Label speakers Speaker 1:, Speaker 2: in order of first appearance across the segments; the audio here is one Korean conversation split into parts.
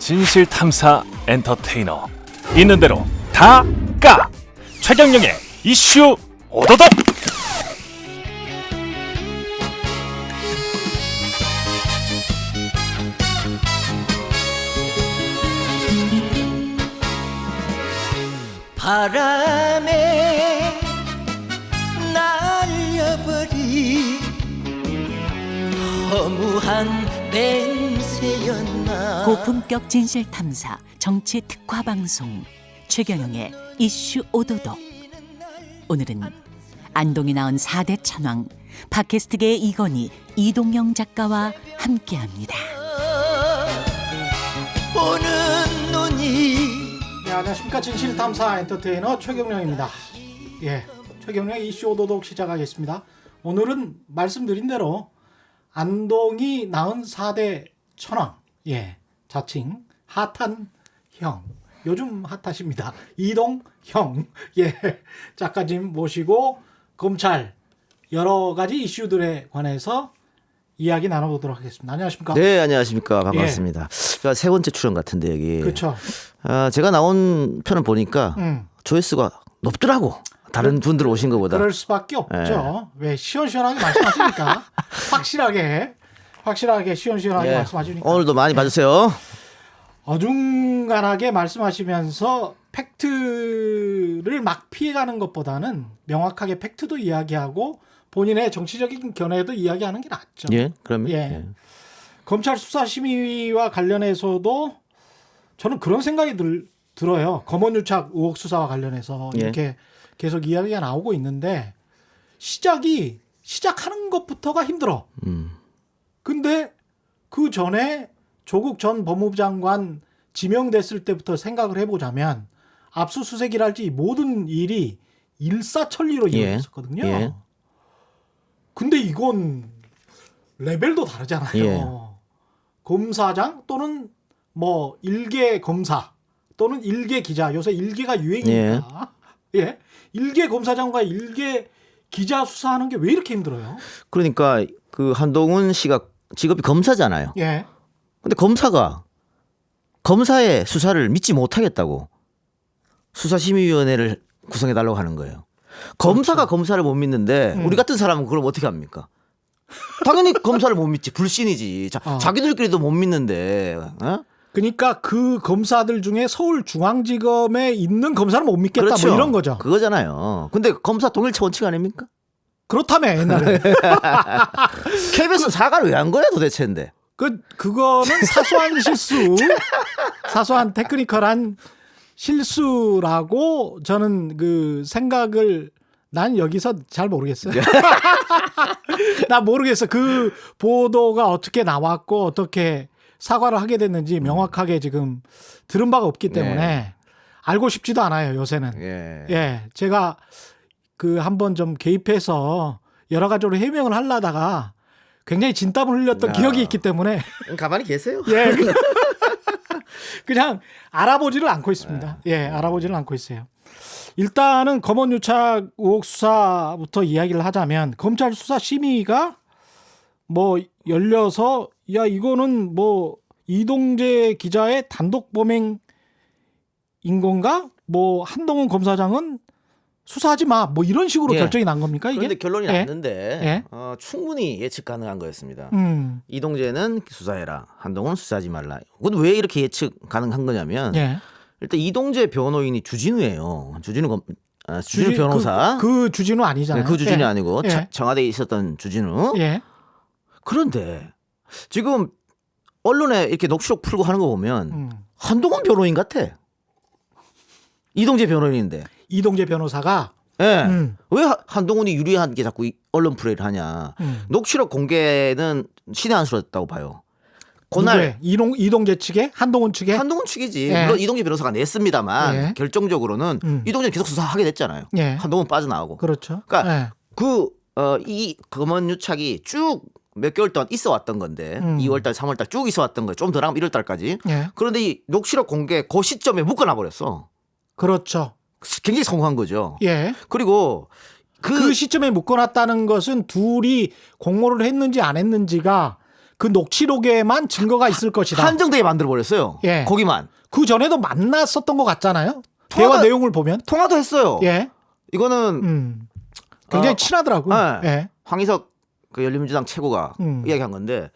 Speaker 1: 진실탐사 엔터테이너 있는 대로 다 까! 최경영의 이슈 오도독.
Speaker 2: 바람에 날려버린 허무한 맹세였나.
Speaker 3: 고품격 진실탐사 정치 특화 방송 최경영의 이슈 오도독. 오늘은 안동이 낳은 4대 천왕 팟캐스트계의 이건희 이동영 작가와 함께합니다.
Speaker 2: 보는 눈이.
Speaker 4: 네, 안녕하십니까. 진실탐사 엔터테이너 최경령입니다. 예, 최경령의 이슈 오도독 시작하겠습니다. 오늘은 말씀드린 대로 안동이 낳은 4대 천왕, 예, 자칭 핫한 형, 요즘 핫하십니다. 이동형, 예, 작가님 모시고 검찰 여러 가지 이슈들에 관해서 이야기 나눠보도록 하겠습니다. 안녕하십니까?
Speaker 5: 네, 안녕하십니까. 반갑습니다. 제가 세 번째 출연 같은데 여기.
Speaker 4: 그렇죠.
Speaker 5: 제가 나온 편을 보니까 조회수가 높더라고. 다른 분들 오신 것보다.
Speaker 4: 그럴 수밖에 없죠. 왜 시원시원하게 말씀하시니까 확실하게 시원시원하게
Speaker 5: 예.
Speaker 4: 말씀하시니까
Speaker 5: 오늘도 많이 봐주세요.
Speaker 4: 어중간하게 말씀하시면서 팩트를 막 피해가는 것보다는 명확하게 팩트도 이야기하고 본인의 정치적인 견해도 이야기하는 게 낫죠.
Speaker 5: 예, 그러면.
Speaker 4: 예.
Speaker 5: 예.
Speaker 4: 검찰 수사심의와 관련해서도 저는 그런 생각이 들어요. 검언유착 의혹 수사와 관련해서
Speaker 5: 예.
Speaker 4: 이렇게 계속 이야기가 나오고 있는데 시작하는 것부터가 힘들어. 근데 그 전에 조국 전 법무부 장관 지명됐을 때부터 생각을 해보자면 압수수색이랄지 모든 일이 일사천리로
Speaker 5: 예.
Speaker 4: 이루어졌었거든요.
Speaker 5: 예.
Speaker 4: 근데 이건 레벨도 다르잖아요.
Speaker 5: 예.
Speaker 4: 검사장 또는 뭐 일개 검사 또는 일개 기자, 요새 일개가 유행이니까. 예. 일개 검사장과 일개 기자 수사하는 게 왜 이렇게 힘들어요?
Speaker 5: 그러니까 그 한동훈 씨가 직업이 검사잖아요.
Speaker 4: 예.
Speaker 5: 근데 검사가 검사의 수사를 믿지 못하겠다고 수사심의위원회를 구성해달라고 하는 거예요. 검사가
Speaker 4: 그렇죠.
Speaker 5: 검사를 못 믿는데 우리 같은 사람은 그럼 어떻게 합니까? 당연히 검사를 못 믿지. 불신이지. 자기들끼리도 못 믿는데. 어?
Speaker 4: 그러니까 그 검사들 중에 서울중앙지검에 있는 검사는 못 믿겠다.
Speaker 5: 그렇죠.
Speaker 4: 뭐 이런 거죠.
Speaker 5: 그거잖아요. 근데 검사 동일체 원칙 아닙니까?
Speaker 4: 그렇다며 옛날에.
Speaker 5: KBS 사과를 왜 한 거야 도대체인데?
Speaker 4: 그거는 사소한 실수, 사소한 테크니컬한 실수라고 저는 그 생각을 난 여기서 잘 모르겠어요. 나 모르겠어. 그 보도가 어떻게 나왔고 어떻게 사과를 하게 됐는지 명확하게 지금 들은 바가 없기 때문에 알고 싶지도 않아요. 요새는. 예, 제가 그 한번 좀 개입해서 여러 가지로 해명을 하려다가 굉장히 진땀을 흘렸던 기억이 있기 때문에
Speaker 5: 가만히 계세요.
Speaker 4: 예, 그냥 알아보지를 않고 있습니다. 예, 알아보지를 않고 있어요. 일단은 검언유착 의혹 수사부터 이야기를 하자면 검찰 수사 심의가 뭐 열려서 야 이거는 뭐 이동재 기자의 단독 범행인 건가? 뭐 한동훈 검사장은 수사하지 마. 뭐 이런 식으로
Speaker 5: 예.
Speaker 4: 결정이 난 겁니까 이게?
Speaker 5: 그런데 결론이
Speaker 4: 예.
Speaker 5: 났는데 충분히 예측 가능한 거였습니다. 이동재는 수사해라. 한동훈은 수사하지 말라. 근데 왜 이렇게 예측 가능한 거냐면
Speaker 4: 예.
Speaker 5: 일단 이동재 변호인이 주진우예요. 주진우 변호사.
Speaker 4: 그 주진우 아니잖아요.
Speaker 5: 네, 그 주진우
Speaker 4: 예.
Speaker 5: 아니고
Speaker 4: 예.
Speaker 5: 청와대에 있었던 주진우.
Speaker 4: 예.
Speaker 5: 그런데 지금 언론에 이렇게 녹취록 풀고 하는 거 보면 한동훈 변호인 같아. 이동재 변호인인데.
Speaker 4: 이동재 변호사가
Speaker 5: 예. 왜 한동훈이 유리한 게 자꾸 언론 플레이를 하냐. 녹취록 공개는 신의 한 수였다고 봐요. 그날
Speaker 4: 이동재 측에 한동훈 측에
Speaker 5: 한동훈 측이지.
Speaker 4: 예.
Speaker 5: 물론 이동재 변호사가 냈습니다만
Speaker 4: 예.
Speaker 5: 결정적으로는 이동재는 계속 수사하게 됐잖아요.
Speaker 4: 예.
Speaker 5: 한동훈 빠져나오고.
Speaker 4: 그렇죠.
Speaker 5: 그러니까
Speaker 4: 예.
Speaker 5: 이 검언유착이 쭉 몇 개월 동안 있어 왔던 건데 2월달, 3월달 쭉 있어 왔던 거예요. 좀 더 나가면 1월달까지.
Speaker 4: 예.
Speaker 5: 그런데 이 녹취록 공개 그 시점에 묶어놔 버렸어.
Speaker 4: 그렇죠.
Speaker 5: 굉장히 성공한 거죠.
Speaker 4: 예.
Speaker 5: 그리고
Speaker 4: 그 시점에 묶어놨다는 것은 둘이 공모를 했는지 안 했는지가 그 녹취록에만 증거가 있을 것이다.
Speaker 5: 한정되게 만들어 버렸어요.
Speaker 4: 예.
Speaker 5: 거기만
Speaker 4: 그 전에도 만났었던 것 같잖아요.
Speaker 5: 통화가-
Speaker 4: 대화 내용을 보면.
Speaker 5: 통화도 했어요.
Speaker 4: 예.
Speaker 5: 이거는
Speaker 4: 굉장히 친하더라고.
Speaker 5: 네.
Speaker 4: 예.
Speaker 5: 황희석 그 열린민주당 최고가 이야기한 건데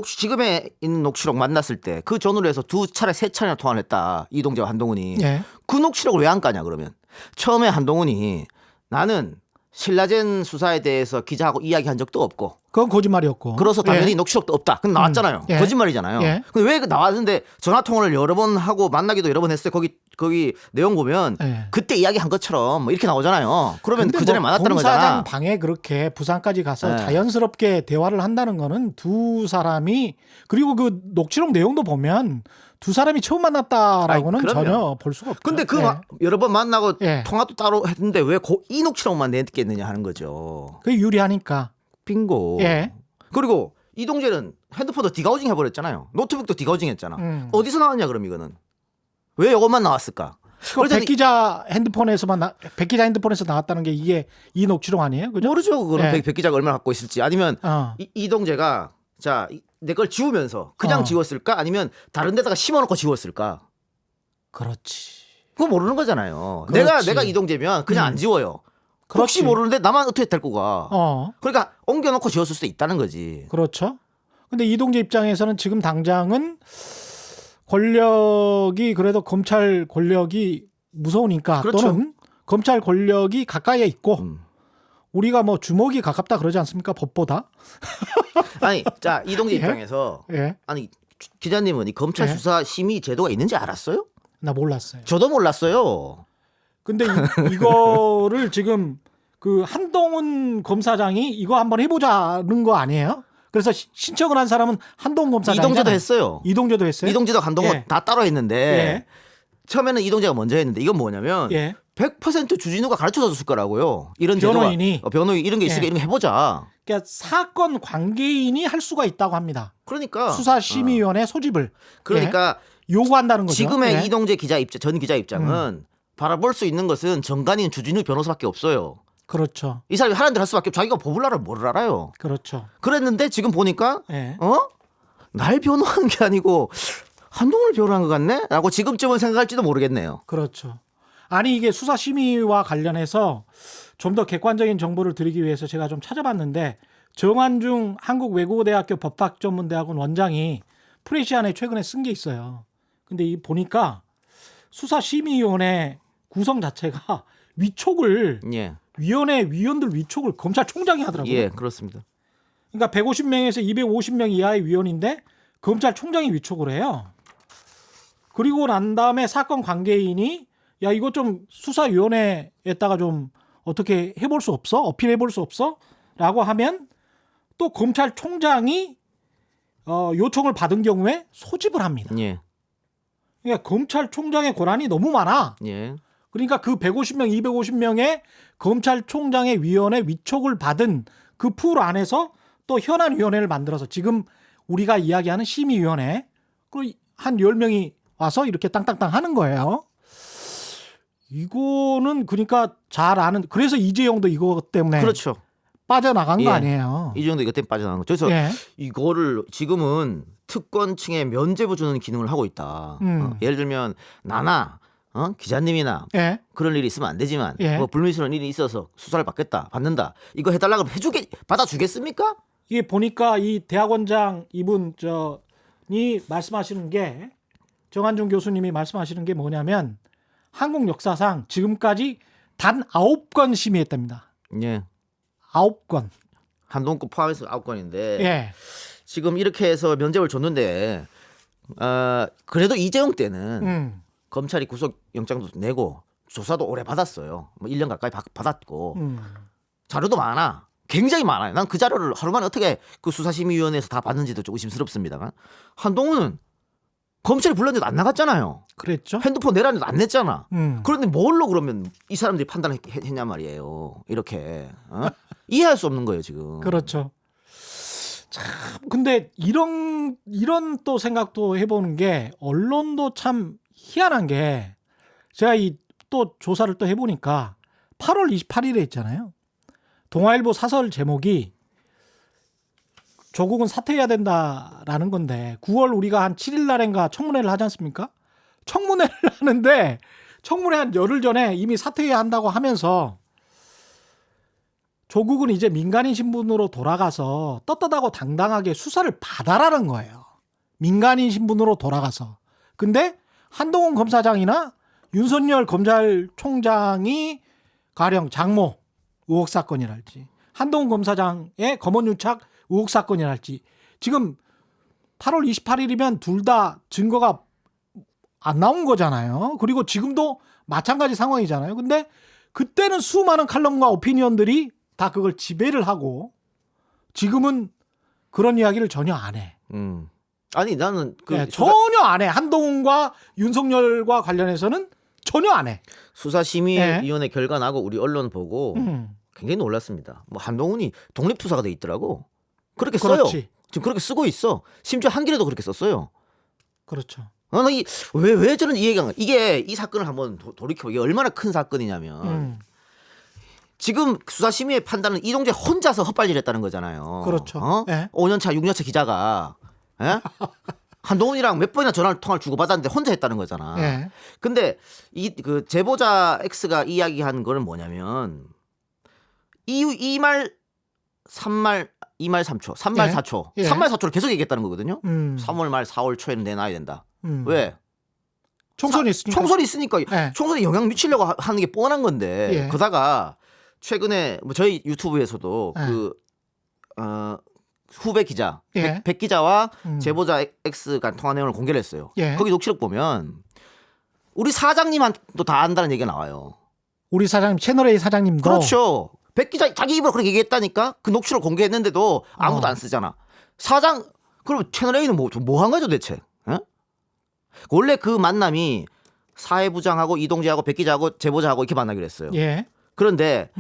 Speaker 5: 지금에 있는 녹취록 만났을 때 그 전후로 해서 2차례 3차례나 통화를 했다. 이동재와 한동훈이.
Speaker 4: 예.
Speaker 5: 그 녹취록을 왜 안 까냐 그러면. 처음에 한동훈이 나는 신라젠 수사에 대해서 기자하고 이야기한 적도 없고
Speaker 4: 그건 거짓말이었고.
Speaker 5: 그래서 당연히
Speaker 4: 예.
Speaker 5: 녹취록도 없다. 근데 나왔잖아요.
Speaker 4: 예.
Speaker 5: 거짓말이잖아요.
Speaker 4: 예.
Speaker 5: 근데 왜 나왔는데 전화 통화를 여러 번 하고 만나기도 여러 번 했어요. 거기 내용 보면
Speaker 4: 예.
Speaker 5: 그때 이야기한 것처럼 뭐 이렇게 나오잖아요. 그러면
Speaker 4: 근데
Speaker 5: 그 전에
Speaker 4: 뭐
Speaker 5: 만났다는
Speaker 4: 검사장
Speaker 5: 거잖아.
Speaker 4: 방에 그렇게 부산까지 가서
Speaker 5: 네.
Speaker 4: 자연스럽게 대화를 한다는 거는 두 사람이 그리고 그 녹취록 내용도 보면 두 사람이 처음 만났다라고는
Speaker 5: 아이, 그럼요.
Speaker 4: 전혀 볼 수가 없죠.
Speaker 5: 근데 그
Speaker 4: 예.
Speaker 5: 여러 번 만나고
Speaker 4: 예.
Speaker 5: 통화도 따로 했는데 왜 이 녹취록만 냈겠느냐 하는 거죠.
Speaker 4: 그게 유리하니까.
Speaker 5: 빙고.
Speaker 4: 예.
Speaker 5: 그리고 이동재는 핸드폰도 디가우징 해버렸잖아요. 노트북도 디가우징 했잖아. 어디서 나왔냐 그럼 이거는. 왜 이것만 나왔을까? 그래서
Speaker 4: 백 기자 백 기자 핸드폰에서 나왔다는 게 이게 이 녹취록 아니에요? 그죠?
Speaker 5: 모르죠. 그거는
Speaker 4: 예.
Speaker 5: 백 기자가 얼마나 갖고 있을지. 아니면 이동재가 자 내 걸 지우면서 그냥 지웠을까? 아니면 다른 데다가 심어놓고 지웠을까?
Speaker 4: 그렇지.
Speaker 5: 그거 모르는 거잖아요.
Speaker 4: 그렇지.
Speaker 5: 내가 이동재면 그냥 안 지워요. 혹시
Speaker 4: 그렇지.
Speaker 5: 모르는데 나만 어떻게 데리고 가? 그러니까 옮겨놓고 지웠을 수도 있다는 거지.
Speaker 4: 그렇죠. 근데 이동재 입장에서는 지금 당장은 권력이 그래도 검찰 권력이 무서우니까
Speaker 5: 그렇죠.
Speaker 4: 또는 검찰 권력이 가까이에 있고 우리가 뭐 주먹이 가깝다 그러지 않습니까? 법보다.
Speaker 5: 아니, 자 이동재
Speaker 4: 예?
Speaker 5: 입장에서
Speaker 4: 예.
Speaker 5: 아니 기자님은 이 검찰
Speaker 4: 예?
Speaker 5: 수사 심의 제도가 있는지 알았어요?
Speaker 4: 나 몰랐어요.
Speaker 5: 저도 몰랐어요.
Speaker 4: 근데 이거를 지금 그 한동훈 검사장이 이거 한번 해보자는 거 아니에요? 그래서 신청을 한 사람은 한동훈 검사장.
Speaker 5: 이동재도 했어요.
Speaker 4: 이동재도 했어요.
Speaker 5: 이동재도 한동훈
Speaker 4: 예.
Speaker 5: 다 따로 했는데
Speaker 4: 예.
Speaker 5: 처음에는 이동재가 먼저 했는데 이건 뭐냐면
Speaker 4: 예.
Speaker 5: 100% 주진우가 가르쳐줬을 거라고요. 이런
Speaker 4: 변호인이.
Speaker 5: 제도가 변호인 이런 게 있으니까
Speaker 4: 예.
Speaker 5: 이런 거 해보자.
Speaker 4: 그러니까 사건 관계인이 할 수가 있다고 합니다.
Speaker 5: 그러니까
Speaker 4: 수사심의위원회 소집을.
Speaker 5: 그러니까
Speaker 4: 예. 요구한다는 거죠.
Speaker 5: 지금의
Speaker 4: 예.
Speaker 5: 이동재 전 기자 입장은 바라볼 수 있는 것은 정관인 주진우 변호사밖에 없어요.
Speaker 4: 그렇죠.
Speaker 5: 이 사람이 하는 대로 할 수밖에 없고 자기가 법을 알아 뭘 알아요.
Speaker 4: 그렇죠.
Speaker 5: 그랬는데 지금 보니까
Speaker 4: 예.
Speaker 5: 날 변호한 게 아니고 한동훈을 변호한 것 같네? 라고 지금쯤은 생각할지도 모르겠네요.
Speaker 4: 그렇죠. 아니 이게 수사심의와 관련해서 좀 더 객관적인 정보를 드리기 위해서 제가 좀 찾아봤는데 정한중 한국외국어대학교 법학전문대학원 원장이 프레시안에 최근에 쓴 게 있어요. 근데 이 보니까 수사심의위원회 구성 자체가 위촉을
Speaker 5: 예,
Speaker 4: 위원들 위촉을 검찰총장이 하더라고요.
Speaker 5: 예, 그렇습니다.
Speaker 4: 그러니까 150명에서 250명 이하의 위원인데 검찰총장이 위촉을 해요. 그리고 난 다음에 사건 관계인이 야 이거 좀 수사위원회에다가 좀 어떻게 해볼 수 없어? 어필해볼 수 없어? 라고 하면 또 검찰총장이 요청을 받은 경우에 소집을 합니다.
Speaker 5: 예,
Speaker 4: 그러니까 검찰총장의 권한이 너무 많아.
Speaker 5: 예,
Speaker 4: 그러니까 그 150명, 250명의 검찰총장의 위원회 위촉을 받은 그 풀 안에서 또 현안위원회를 만들어서 지금 우리가 이야기하는 심의위원회 그리고 한 10명이 와서 이렇게 땅땅땅 하는 거예요. 이거는 그러니까 잘 아는 그래서 이재용도 이거 때문에
Speaker 5: 그렇죠.
Speaker 4: 빠져나간
Speaker 5: 예.
Speaker 4: 거 아니에요.
Speaker 5: 이 정도 이것 때문에 빠져나간 거죠. 그래서
Speaker 4: 예.
Speaker 5: 이거를 지금은 특권층에 면죄부 주는 기능을 하고 있다. 예를 들면 나나 기자님이나
Speaker 4: 예.
Speaker 5: 그런 일이 있으면 안 되지만
Speaker 4: 예.
Speaker 5: 뭐 불미스러운 일이 있어서 수사를 받는다. 이거 해달라 그러면 받아주겠습니까?
Speaker 4: 이게 보니까 이 대학원장 이분 이 말씀하시는 게 정한중 교수님이 말씀하시는 게 뭐냐면 한국 역사상 지금까지 단 9건 심의했답니다.
Speaker 5: 예.
Speaker 4: 9건.
Speaker 5: 한동훈 포함해서 9건인데
Speaker 4: 예.
Speaker 5: 지금 이렇게 해서 면죄부를 줬는데 그래도 이재용 때는 검찰이 구속영장도 내고 조사도 오래 받았어요. 뭐 1년 가까이 받았고 자료도 많아. 굉장히 많아요. 난 그 자료를 하루 만에 어떻게 그 수사심의위원회에서 다 받는지도 좀 의심스럽습니다만 한동훈은 검찰이 불렀는데도 안 나갔잖아요.
Speaker 4: 그랬죠?
Speaker 5: 핸드폰 내라는데도 안 냈잖아.
Speaker 4: 음.
Speaker 5: 그런데 뭘로 그러면 이 사람들이 판단했냔 말이에요. 이렇게 이해할 수 없는 거예요 지금.
Speaker 4: 그렇죠. 참 근데 이런 또 생각도 해보는 게 언론도 참 희한한 게 제가 이 또 조사를 또 해보니까 8월 28일에 있잖아요. 동아일보 사설 제목이 조국은 사퇴해야 된다라는 건데 9월 우리가 한 7일 날인가 청문회를 하지 않습니까? 청문회를 하는데 청문회 한 열흘 전에 이미 사퇴해야 한다고 하면서 조국은 이제 민간인 신분으로 돌아가서 떳떳하고 당당하게 수사를 받아라는 거예요. 민간인 신분으로 돌아가서. 근데 한동훈 검사장이나 윤석열 검찰총장이 가령 장모 의혹 사건이랄지 한동훈 검사장의 검언유착 의혹 사건이랄지 지금 8월 28일이면 둘 다 증거가 안 나온 거잖아요. 그리고 지금도 마찬가지 상황이잖아요. 근데 그때는 수많은 칼럼과 오피니언들이 다 그걸 지배를 하고 지금은 그런 이야기를 전혀 안 해.
Speaker 5: 아니 나는
Speaker 4: 네, 전혀 안 해. 한동훈과 윤석열과 관련해서는 전혀 안 해.
Speaker 5: 수사심의위원회 결과 나고 우리 언론 보고 굉장히 놀랐습니다. 뭐 한동훈이 독립투사가 돼 있더라고. 그렇게 써요.
Speaker 4: 그렇지.
Speaker 5: 지금 그렇게 쓰고 있어. 심지어 한겨레도 그렇게 썼어요.
Speaker 4: 그렇죠.
Speaker 5: 왜 저는 이해가 안 가? 이게 이 사건을 한번 돌이켜 이게 얼마나 큰 사건이냐면 지금 수사심의의 판단은 이동재 혼자서 헛발질했다는 거잖아요.
Speaker 4: 그렇죠. 네.
Speaker 5: 5년차 6년차 기자가 한동훈이랑 몇 번이나 전화를 주고받았는데 혼자 했다는 거잖아.
Speaker 4: 네.
Speaker 5: 근데 그 제보자 X가 이야기한 거는 뭐냐면 2말 3말 2말 3초 3말 4초 3말 4초를 계속 얘기했다는 거거든요. 3월 말 4월 초에는 내놔야 된다. 왜?
Speaker 4: 총선이 있으니까.
Speaker 5: 총선이 있으니까
Speaker 4: 네.
Speaker 5: 총선에 영향 미치려고 하는 게 뻔한 건데 그러다가 최근에 뭐 저희 유튜브에서도 후배 기자 백 기자와 제보자 X가 통화 내용을 공개를 했어요. 거기 녹취록 보면 우리 사장님한테도 다 안다는 얘기가 나와요.
Speaker 4: 우리 사장님 채널A 사장님도
Speaker 5: 그렇죠. 백 기자 자기 입으로 그렇게 얘기했다니까 그 녹취록 공개했는데도 아무도 안 쓰잖아. 사장 그럼 채널A는 뭐 한 거죠 대체? 에? 원래 그 만남이 사회부장하고 이동재하고 백 기자하고 제보자하고 이렇게 만나기로 했어요. 그런데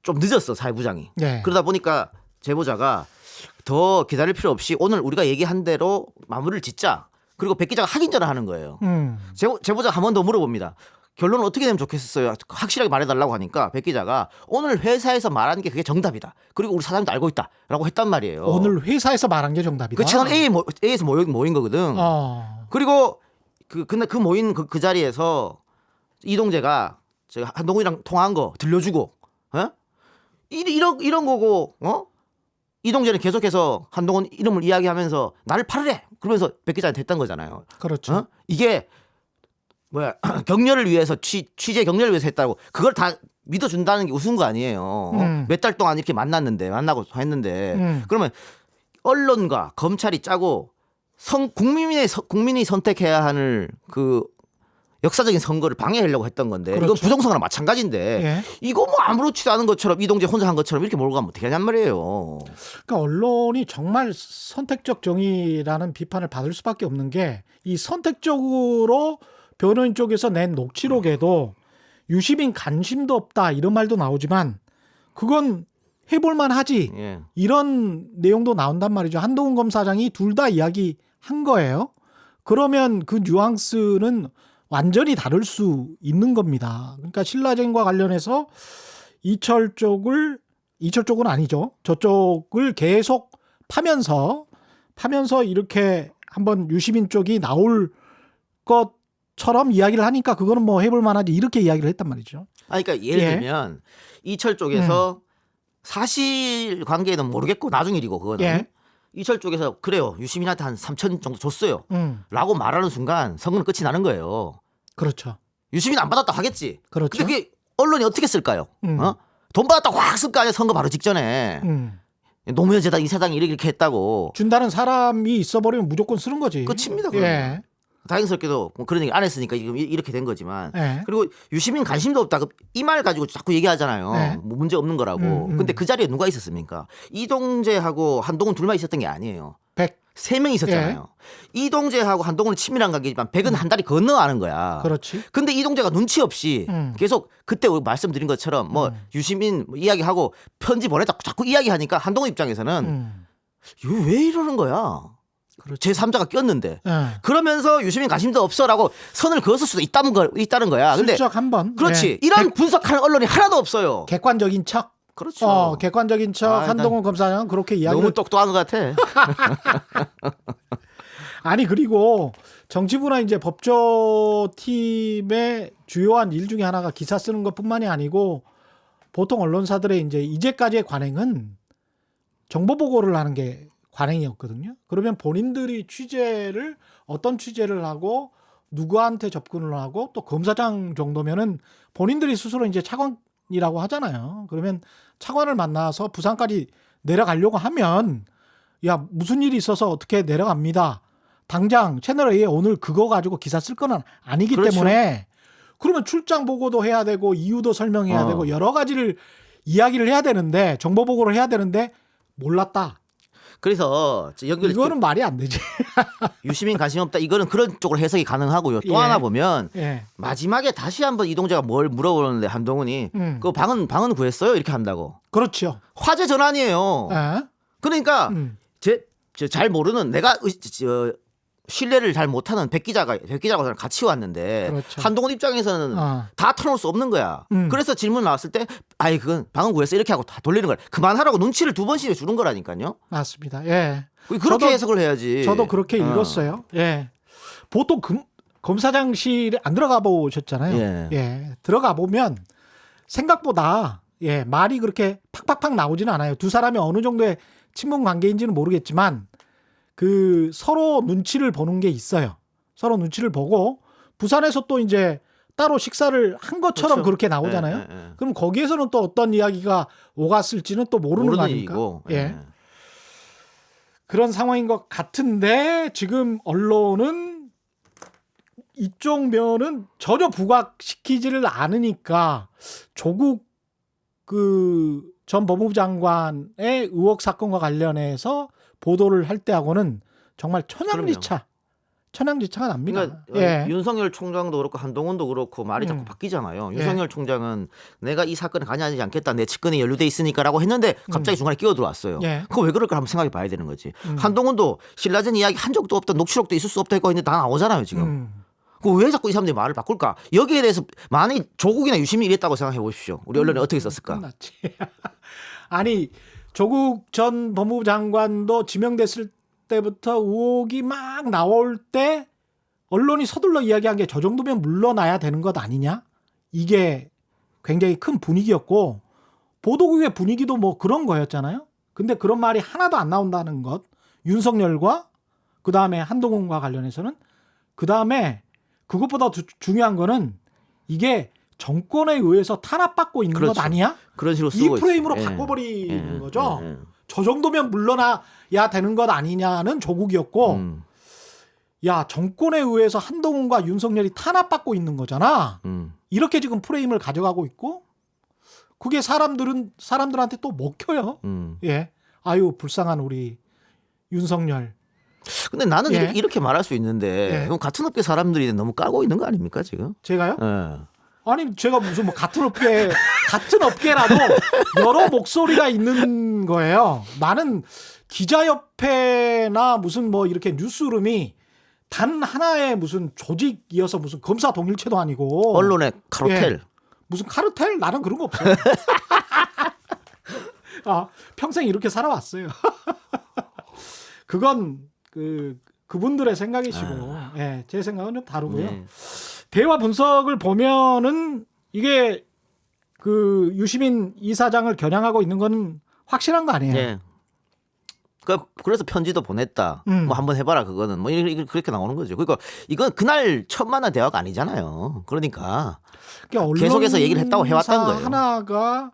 Speaker 5: 좀 늦었어 사회부장이. 그러다 보니까 제보자가 더 기다릴 필요 없이 오늘 우리가 얘기한 대로 마무리를 짓자. 그리고 백 기자가 확인전을 하는 거예요. 제보자가 한 번 더 물어봅니다. 결론은 어떻게 되면 좋겠었어요. 확실하게 말해달라고 하니까 백 기자가 오늘 회사에서 말하는 게 그게 정답이다. 그리고 우리 사장님도 알고 있다라고 했단 말이에요.
Speaker 4: 오늘 회사에서 말한 게 정답이다.
Speaker 5: 그 채널 A에서 모인 거거든. 그리고 근데 그 모인 그 자리에서 이동재가 제가 한동훈이랑 통화한 거 들려주고, 이런 거고, 이동재는 계속해서 한동훈 이름을 이야기하면서 나를 팔으래. 그러면서 백 기자한테 했던 거잖아요.
Speaker 4: 그렇죠.
Speaker 5: 이게 격려를 위해서 취재 격려를 위해서 했다고 그걸 다 믿어준다는 게 우스운 거 아니에요. 몇 달 동안 이렇게 만나고 했는데 그러면 언론과 검찰이 짜고 국민이 선택해야 하는 그 역사적인 선거를 방해하려고 했던 건데
Speaker 4: 그렇죠.
Speaker 5: 이건 부정선거랑 마찬가지인데 이거 뭐 아무렇지도 않은 것처럼 이동재 혼자 한 것처럼 이렇게 몰고 가면 어떻게 하냔 말이에요.
Speaker 4: 그러니까 언론이 정말 선택적 정의라는 비판을 받을 수밖에 없는 게 이 선택적으로 변호인 쪽에서 낸 녹취록에도 유시민 관심도 없다 이런 말도 나오지만 그건 해볼만 하지 이런 내용도 나온단 말이죠. 한동훈 검사장이 둘 다 이야기한 거예요. 그러면 그 뉘앙스는 완전히 다를 수 있는 겁니다. 그러니까 신라젠과 관련해서 이철 쪽은 아니죠. 저쪽을 계속 파면서 이렇게 한번 유시민 쪽이 나올 것처럼 이야기를 하니까 그거는 뭐 해볼 만하지 이렇게 이야기를 했단 말이죠.
Speaker 5: 그러니까 예를 들면 이철 쪽에서 사실 관계는 모르겠고 나중 일이고 그거는 이철 쪽에서 그래요. 유시민한테 한 3천 정도 줬어요. 라고 말하는 순간 선거는 끝이 나는 거예요.
Speaker 4: 그렇죠.
Speaker 5: 유시민 안 받았다 하겠지.
Speaker 4: 그렇죠.
Speaker 5: 근데 그게 언론이 어떻게 쓸까요? 돈 받았다고 확 쓸 거 아니야. 선거 바로 직전에. 노무현 재단 이사장이 이렇게 했다고.
Speaker 4: 준다는 사람이 있어버리면 무조건 쓰는 거지.
Speaker 5: 끝입니다. 그러면. 다행스럽게도 뭐 그런 얘기 안 했으니까 이렇게 된 거지만 그리고 유시민 관심도 없다 이 말 가지고 자꾸 얘기하잖아요. 뭐 문제 없는 거라고. 근데 그 자리에 누가 있었습니까? 이동재하고 한동훈 둘만 있었던 게 아니에요. 3명 있었잖아요. 이동재하고 한동훈은 친밀한 관계지만 백은 한 다리 건너 아는 거야.
Speaker 4: 그렇지.
Speaker 5: 근데 이동재가 눈치 없이 계속 그때 말씀드린 것처럼 뭐 유시민 뭐 이야기하고 편지 보내자 자꾸 이야기하니까 한동훈 입장에서는 왜 이러는 거야?
Speaker 4: 그렇죠.
Speaker 5: 제3자가 꼈는데 그러면서 유시민 관심도 없어라고 선을 그었을 수도 있다는 거야. 근데
Speaker 4: 슬쩍 한번.
Speaker 5: 그렇지. 이런 분석하는 언론이 하나도 없어요.
Speaker 4: 객관적인 척.
Speaker 5: 그렇죠.
Speaker 4: 객관적인 척
Speaker 5: 아,
Speaker 4: 한동훈 검사장은 그렇게 이야기를
Speaker 5: 너무 똑똑한 것 같아.
Speaker 4: 아니 그리고 정치부나 이제 법조팀의 주요한 일 중에 하나가 기사 쓰는 것뿐만이 아니고 보통 언론사들의 이제까지의 관행은 정보 보고를 하는 게 관행이었거든요. 그러면 본인들이 취재를 어떤 취재를 하고 누구한테 접근을 하고 또 검사장 정도면은 본인들이 스스로 이제 차관이라고 하잖아요. 그러면 차관을 만나서 부산까지 내려가려고 하면 야 무슨 일이 있어서 어떻게 내려갑니다. 당장 채널A에 오늘 그거 가지고 기사 쓸 건 아니기
Speaker 5: 그렇죠.
Speaker 4: 때문에 그러면 출장 보고도 해야 되고 이유도 설명해야 되고 여러 가지를 이야기를 해야 되는데 정보 보고를 해야 되는데 몰랐다.
Speaker 5: 그래서 연결
Speaker 4: 이거는 말이 안 되지.
Speaker 5: 유시민 관심 없다. 이거는 그런 쪽으로 해석이 가능하고요. 또
Speaker 4: 예.
Speaker 5: 하나 보면
Speaker 4: 예.
Speaker 5: 마지막에 다시 한번 이동재가 뭘 물어보는데 한동훈이 그 방은 구했어요? 이렇게 한다고.
Speaker 4: 그렇죠.
Speaker 5: 화제 전환이에요.
Speaker 4: 예.
Speaker 5: 그러니까 잘 모르는 내가 신뢰를 잘 못하는 백 기자가 저랑 같이 왔는데
Speaker 4: 그렇죠.
Speaker 5: 한동훈 입장에서는 다 털어놓을 수 없는 거야. 그래서 질문 나왔을 때 아이 그건 방은 구했어 이렇게 하고 다 돌리는 거야. 그만하라고 눈치를 2번씩 주는 거라니까요.
Speaker 4: 맞습니다. 예.
Speaker 5: 그렇게 해석을 해야지.
Speaker 4: 저도 그렇게 읽었어요. 예. 보통 검사장실에 안 들어가 보셨잖아요.
Speaker 5: 예.
Speaker 4: 예. 들어가 보면 생각보다 말이 그렇게 팍팍팍 나오지는 않아요. 두 사람이 어느 정도의 친분 관계인지는 모르겠지만 그 서로 눈치를 보는 게 있어요. 서로 눈치를 보고 부산에서 또 이제 따로 식사를 한 것처럼
Speaker 5: 그렇죠.
Speaker 4: 그렇게 나오잖아요.
Speaker 5: 예.
Speaker 4: 그럼 거기에서는 또 어떤 이야기가 오갔을지는 또 모르는 거 아닙니까?
Speaker 5: 일이고.
Speaker 4: 예. 그런 상황인 것 같은데 지금 언론은 이쪽 면은 전혀 부각시키지를 않으니까 조국 그 전 법무부 장관의 의혹 사건과 관련해서 보도를 할 때하고는 정말 천양지차가 납니다.
Speaker 5: 그러니까 윤석열 총장도 그렇고 한동훈도 그렇고 말이 자꾸 바뀌잖아요. 윤석열 총장은 내가 이 사건에 관여하지 않겠다. 내 측근이 연루돼 있으니까라고 했는데 갑자기 중간에 끼어 들어왔어요. 그거 왜 그럴까 한번 생각해 봐야 되는 거지. 한동훈도 신라전 이야기 한 적도 없다. 녹취록도 있을 수 없다 했고 했는데 다 나오잖아요 지금. 그 왜 자꾸 이 사람들이 말을 바꿀까? 여기에 대해서 만약에 조국이나 유시민이 이랬다고 생각해 보십시오. 우리 언론이 어떻게 썼을까?
Speaker 4: 끝났지. 아니 조국 전 법무부 장관도 지명됐을 때부터 의혹이 막 나올 때 언론이 서둘러 이야기한 게 저 정도면 물러나야 되는 것 아니냐? 이게 굉장히 큰 분위기였고 보도국의 분위기도 뭐 그런 거였잖아요. 근데 그런 말이 하나도 안 나온다는 것. 윤석열과 그다음에 한동훈과 관련해서는 그다음에 그것보다 중요한 거는 이게 정권에 의해서 탄압받고 있는
Speaker 5: 그렇죠.
Speaker 4: 것 아니야?
Speaker 5: 그런 식으로
Speaker 4: 이
Speaker 5: 쓰고
Speaker 4: 프레임으로
Speaker 5: 있어요.
Speaker 4: 바꿔버리는 거죠. 저 정도면 물러나야 되는 것 아니냐는 조국이었고 야 정권에 의해서 한동훈과 윤석열이 탄압받고 있는 거잖아. 이렇게 지금 프레임을 가져가고 있고 그게 사람들한테 또 먹혀요. 예, 아유 불쌍한 우리 윤석열.
Speaker 5: 근데 나는 이렇게 말할 수 있는데 그럼 같은 업계 사람들이 너무 까고 있는 거 아닙니까 지금?
Speaker 4: 제가요?
Speaker 5: 예.
Speaker 4: 아니 제가 무슨 뭐 같은 업계라도 여러 목소리가 있는 거예요. 나는 기자협회나 무슨 뭐 이렇게 뉴스룸이 단 하나의 무슨 조직이어서 무슨 검사 동일체도 아니고
Speaker 5: 언론의 카르텔.
Speaker 4: 무슨 카르텔? 나는 그런 거 없어요. 평생 이렇게 살아왔어요. 그건 그분들의 생각이시고 제 생각은 좀 다르고요.
Speaker 5: 네.
Speaker 4: 대화 분석을 보면은 이게 그 유시민 이사장을 겨냥하고 있는 건 확실한 거 아니에요?
Speaker 5: 네. 그래서 편지도 보냈다. 뭐 한번 해봐라 그거는 뭐 그렇게 나오는 거죠. 그러니까 이건 그날 첫 만난 대화가 아니잖아요. 그러니까 계속해서 얘기를 했다고 해왔다는 거예요.
Speaker 4: 하나가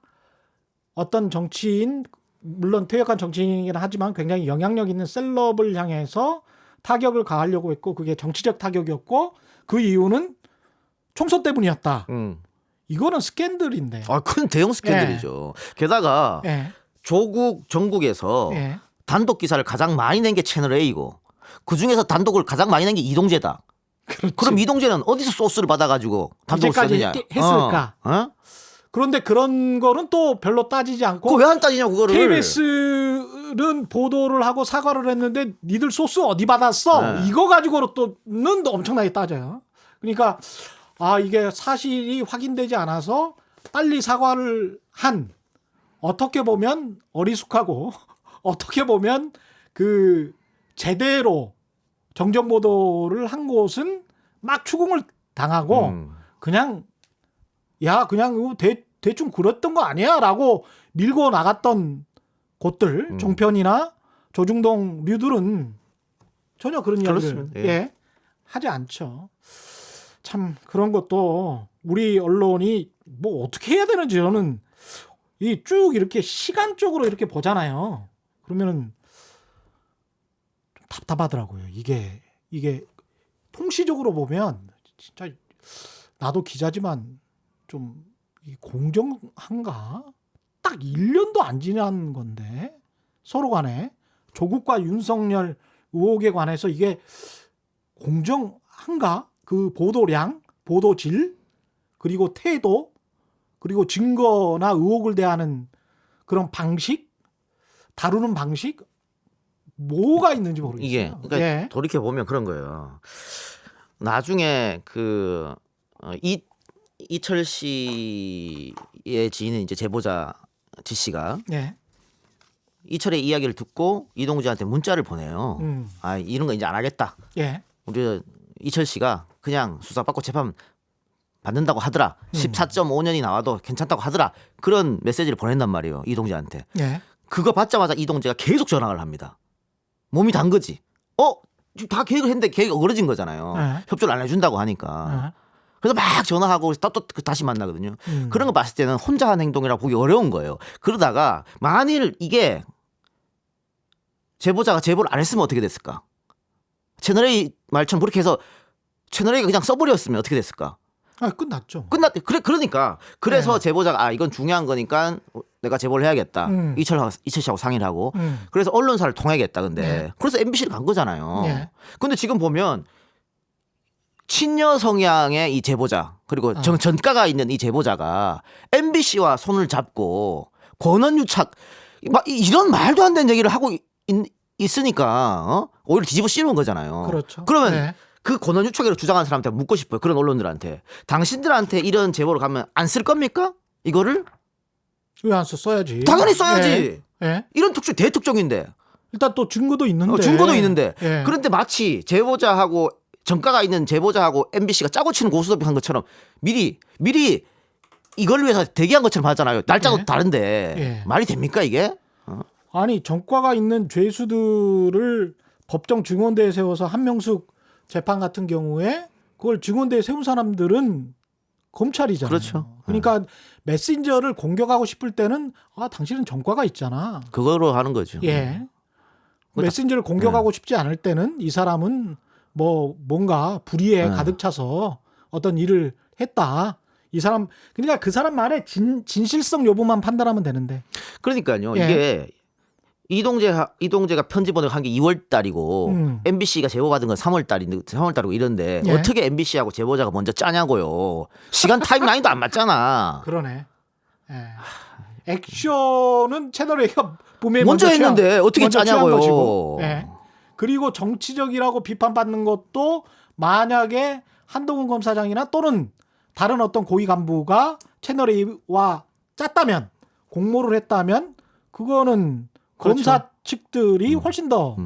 Speaker 4: 어떤 정치인 물론 퇴역한 정치인이긴 하지만 굉장히 영향력 있는 셀럽을 향해서 타격을 가하려고 했고 그게 정치적 타격이었고 그 이유는 총선 때문이었다. 이거는 스캔들인데.
Speaker 5: 큰 대형 스캔들이죠. 게다가 조국 정국에서 단독 기사를 가장 많이 낸 게 채널 A고 그 중에서 단독을 가장 많이 낸 게 이동재다.
Speaker 4: 그렇지.
Speaker 5: 그럼 이동재는 어디서 소스를 받아가지고 단독을 썼느냐?
Speaker 4: 했을까? 그런데 그런 거는 또 별로 따지지 않고
Speaker 5: 왜 안 따지냐 그거를.
Speaker 4: KBS는 보도를 하고 사과를 했는데 니들 소스 어디 받았어? 이거 가지고는 또 엄청나게 따져요. 그러니까 이게 사실이 확인되지 않아서 빨리 사과를 한 어떻게 보면 어리숙하고 어떻게 보면 그 제대로 정정 보도를 한 곳은 막 추궁을 당하고 그냥 야 그냥 대충 그랬던 거 아니야라고 밀고 나갔던 곳들 종편이나 조중동 류들은 전혀 그런 이야기를
Speaker 5: 그렇습니다. 예.
Speaker 4: 하지 않죠. 참 그런 것도 우리 언론이 뭐 어떻게 해야 되는지 저는 이 쭉 이렇게 시간적으로 이렇게 보잖아요. 그러면은 좀 답답하더라고요. 이게 통시적으로 보면 진짜 나도 기자지만 좀 공정한가? 딱 1년도 안 지난 건데 서로 간에 조국과 윤석열 의혹에 관해서 이게 공정한가? 그 보도량, 보도질, 그리고 태도, 그리고 증거나 의혹을 대하는 그런 방식, 다루는 방식, 뭐가 있는지 모르겠어요.
Speaker 5: 이게 그러니까 돌이켜 보면 그런 거예요. 나중에 그 이철 씨의 지인은 이제 제보자 지 씨가 이철의 이야기를 듣고 이동주한테 문자를 보내요. 아 이런 거 이제 안 하겠다. 우리 이철 씨가 그냥 수사받고 재판 받는다고 하더라. 14.5년이 나와도 괜찮다고 하더라. 그런 메시지를 보낸단 말이에요. 이동재한테. 그거 받자마자 이동재가 계속 전화를 합니다. 몸이 단 거지. 다 계획을 했는데 계획이 어그러진 거잖아요. 협조를 안 해준다고 하니까. 그래서 막 전화하고 또 다시 만나거든요. 그런 거 봤을 때는 혼자 한 행동이라고 보기 어려운 거예요. 그러다가 만일 이게 제보자가 제보를 안 했으면 어떻게 됐을까? 채널A 말처럼 그렇게 해서 채널A가 그냥 써버렸으면 어떻게 됐을까?
Speaker 4: 끝났죠.
Speaker 5: 그러니까 그래서 제보자가 이건 중요한 거니까 내가 제보를 해야겠다. 이철 씨하고 상의를 하고 그래서 언론사를 통해야겠다. 근데 그래서 MBC를 간 거잖아요. 근데 지금 보면 친여 성향의 이 제보자 그리고 전가가 있는 이 제보자가 MBC와 손을 잡고 권한유착 이런 말도 안 되는 얘기를 하고 있으니까 오히려 뒤집어 씌우는 거잖아요.
Speaker 4: 그렇죠.
Speaker 5: 그러면 그 권한유착이라고 주장하는 사람한테 묻고 싶어요. 그런 언론들한테. 당신들한테 이런 제보를 가면 안 쓸 겁니까? 이거를?
Speaker 4: 왜 안 써야지.
Speaker 5: 당연히 써야지. 이런 특종 대특종인데.
Speaker 4: 일단 또 증거도 있는데.
Speaker 5: 증거도 있는데. 그런데 마치 제보자하고 전가가 있는 제보자하고 MBC가 짜고 치는 고스톱한 것처럼 미리 이걸 위해서 대기한 것처럼 하잖아요. 날짜도 다른데 말이 됩니까 이게?
Speaker 4: 아니 전과가 있는 죄수들을 법정 증언대에 세워서 한명숙 재판 같은 경우에 그걸 증언대에 세운 사람들은 검찰이잖아요.
Speaker 5: 그렇죠.
Speaker 4: 그러니까 메신저를 공격하고 싶을 때는 당신은 전과가 있잖아.
Speaker 5: 그거로 하는 거죠.
Speaker 4: 메신저를 공격하고 싶지 않을 때는 이 사람은 뭔가 불의에 가득 차서 어떤 일을 했다. 이 사람 그러니까 그 사람 말의 진실성 여부만 판단하면 되는데.
Speaker 5: 그러니까요. 이게 이동재가 편집본을 한 게 2월 달이고 MBC가 제보받은 건 3월 달이고 이런데 어떻게 MBC하고 제보자가 먼저 짜냐고요. 시간 타임라인도 안 맞잖아.
Speaker 4: 그러네. 액션은 채널A가 분명히
Speaker 5: 먼저 했는데 어떻게 짜냐고요.
Speaker 4: 그리고 정치적이라고 비판받는 것도 만약에 한동훈 검사장이나 또는 다른 어떤 고위 간부가 채널A와 짰다면 공모를 했다면 그거는 검사 측들이 훨씬 더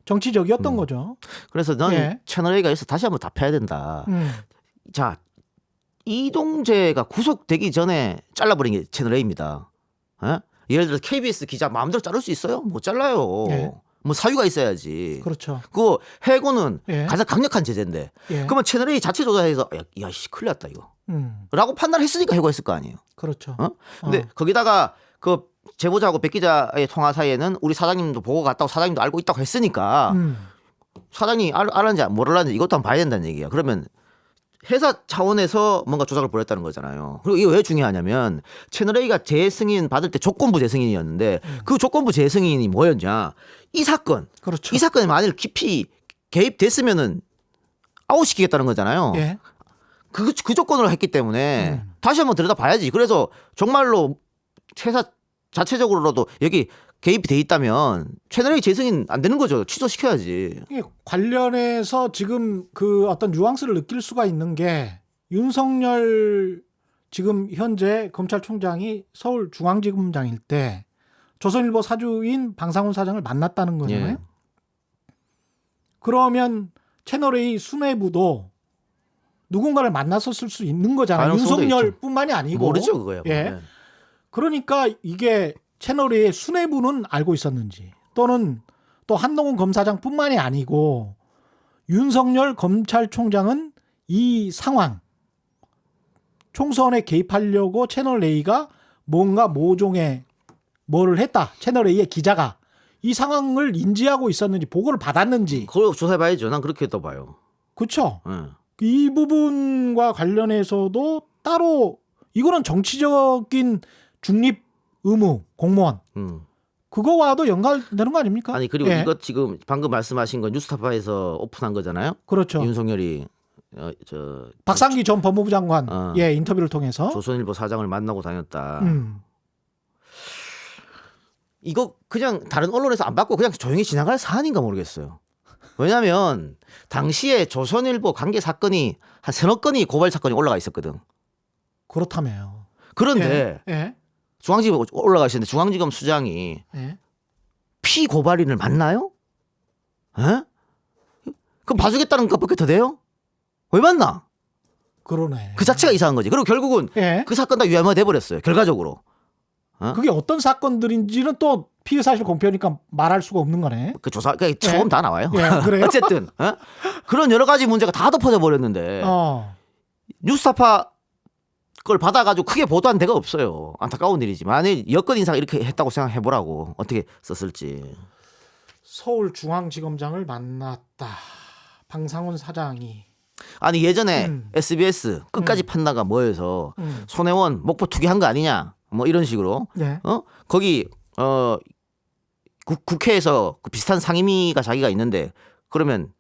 Speaker 4: 정치적이었던 거죠.
Speaker 5: 그래서 넌 채널A가 있어 다시 한번 답해야 된다. 자, 이동재가 구속되기 전에 잘라버린 게 채널A입니다. 예를 들어서 KBS 기자 마음대로 자를 수 있어요? 못 잘라요. 뭐 사유가 있어야지.
Speaker 4: 그렇죠.
Speaker 5: 그 해고는 가장 강력한 제재인데 그러면 채널A 자체 조사해서 야씨 큰일 났다 이거 라고 판단했으니까 해고했을 거 아니에요.
Speaker 4: 그렇죠.
Speaker 5: 근데 거기다가 그 제보자하고 백 기자의 통화 사이에는 우리 사장님도 보고 갔다고 사장님도 알고 있다고 했으니까 사장님이 알았는지 모르는지 이것도 한번 봐야 된다는 얘기야. 그러면 회사 차원에서 뭔가 조작을 벌였다는 거잖아요. 그리고 이게 왜 중요하냐면 채널A가 재승인 받을 때 조건부 재승인이었는데 그 조건부 재승인이 뭐였냐. 이 사건.
Speaker 4: 그렇죠.
Speaker 5: 이 사건에 만일 깊이 개입됐으면은 아웃시키겠다는 거잖아요. 그 조건으로 했기 때문에 다시 한번 들여다봐야지. 그래서 정말로 회사 자체적으로라도 여기 개입이 돼 있다면 채널A 재승인 안 되는 거죠. 취소시켜야지.
Speaker 4: 관련해서 지금 그 어떤 뉘앙스를 느낄 수가 있는 게 윤석열 지금 현재 검찰총장이 서울중앙지검장일 때 조선일보 사주인 방상훈 사장을 만났다는 거잖아요.
Speaker 5: 예.
Speaker 4: 그러면 채널A 수뇌부도 누군가를 만났었을 수 있는 거잖아요.
Speaker 5: 가능성도
Speaker 4: 윤석열뿐만이 아니고.
Speaker 5: 모르죠 그거야.
Speaker 4: 예.
Speaker 5: 네.
Speaker 4: 그러니까 이게 채널A의 수뇌부는 알고 있었는지 또는 또 한동훈 검사장뿐만이 아니고 윤석열 검찰총장은 이 상황 총선에 개입하려고 채널A가 뭔가 모종의 뭐를 했다. 채널A의 기자가 이 상황을 인지하고 있었는지 보고를 받았는지.
Speaker 5: 그걸 조사해봐야죠. 난 그렇게 또 봐요.
Speaker 4: 그렇죠.
Speaker 5: 예.
Speaker 4: 이 부분과 관련해서도 따로 이거는 정치적인 중립 의무 공무원 그거와도 연관되는 거 아닙니까?
Speaker 5: 아니 그리고
Speaker 4: 예.
Speaker 5: 이것 지금 방금 말씀하신 건 뉴스타파에서 오픈한 거잖아요.
Speaker 4: 그렇죠.
Speaker 5: 윤석열이
Speaker 4: 박상기 전 법무부 장관
Speaker 5: 어.
Speaker 4: 예 인터뷰를 통해서
Speaker 5: 조선일보 사장을 만나고 다녔다. 이거 그냥 다른 언론에서 안 받고 그냥 조용히 지나갈 사안인가 모르겠어요. 왜냐하면 당시에 조선일보 관계 사건이 한 3건이 고발 사건이 올라가 있었거든.
Speaker 4: 그렇다며요.
Speaker 5: 그런데
Speaker 4: 예.
Speaker 5: 중앙지검 올라가 있었는데 중앙지검 수장이
Speaker 4: 예.
Speaker 5: 피고발인을 만나요? 에? 그럼 봐주겠다는 것밖에 더 돼요? 왜 만나?
Speaker 4: 그러네.
Speaker 5: 그 자체가 이상한 거지. 그리고 결국은
Speaker 4: 예.
Speaker 5: 그 사건 다 유혐화 돼버렸어요. 결과적으로.
Speaker 4: 그게 어떤 사건들인지는 또 피의 사실 공표니까 말할 수가 없는 거네.
Speaker 5: 그 조사 처음 다 나와요.
Speaker 4: 예, 그래요?
Speaker 5: 어쨌든 그런 여러 가지 문제가 다 덮어져 버렸는데 뉴스타파 걸 받아가지고 크게 보도한 데가 없어요. 안타까운 일이지. 만약 여권 인사가 이렇게 했다고 생각해보라고 어떻게 썼을지.
Speaker 4: 서울중앙지검장을 만났다. 방상훈 사장이.
Speaker 5: 아니 예전에 SBS 끝까지 판다가 뭐해서 손혜원 목포 투기한 거 아니냐 뭐 이런 식으로
Speaker 4: 네.
Speaker 5: 거기 국회에서 그 비슷한 상임위가 자기가 있는데 그러면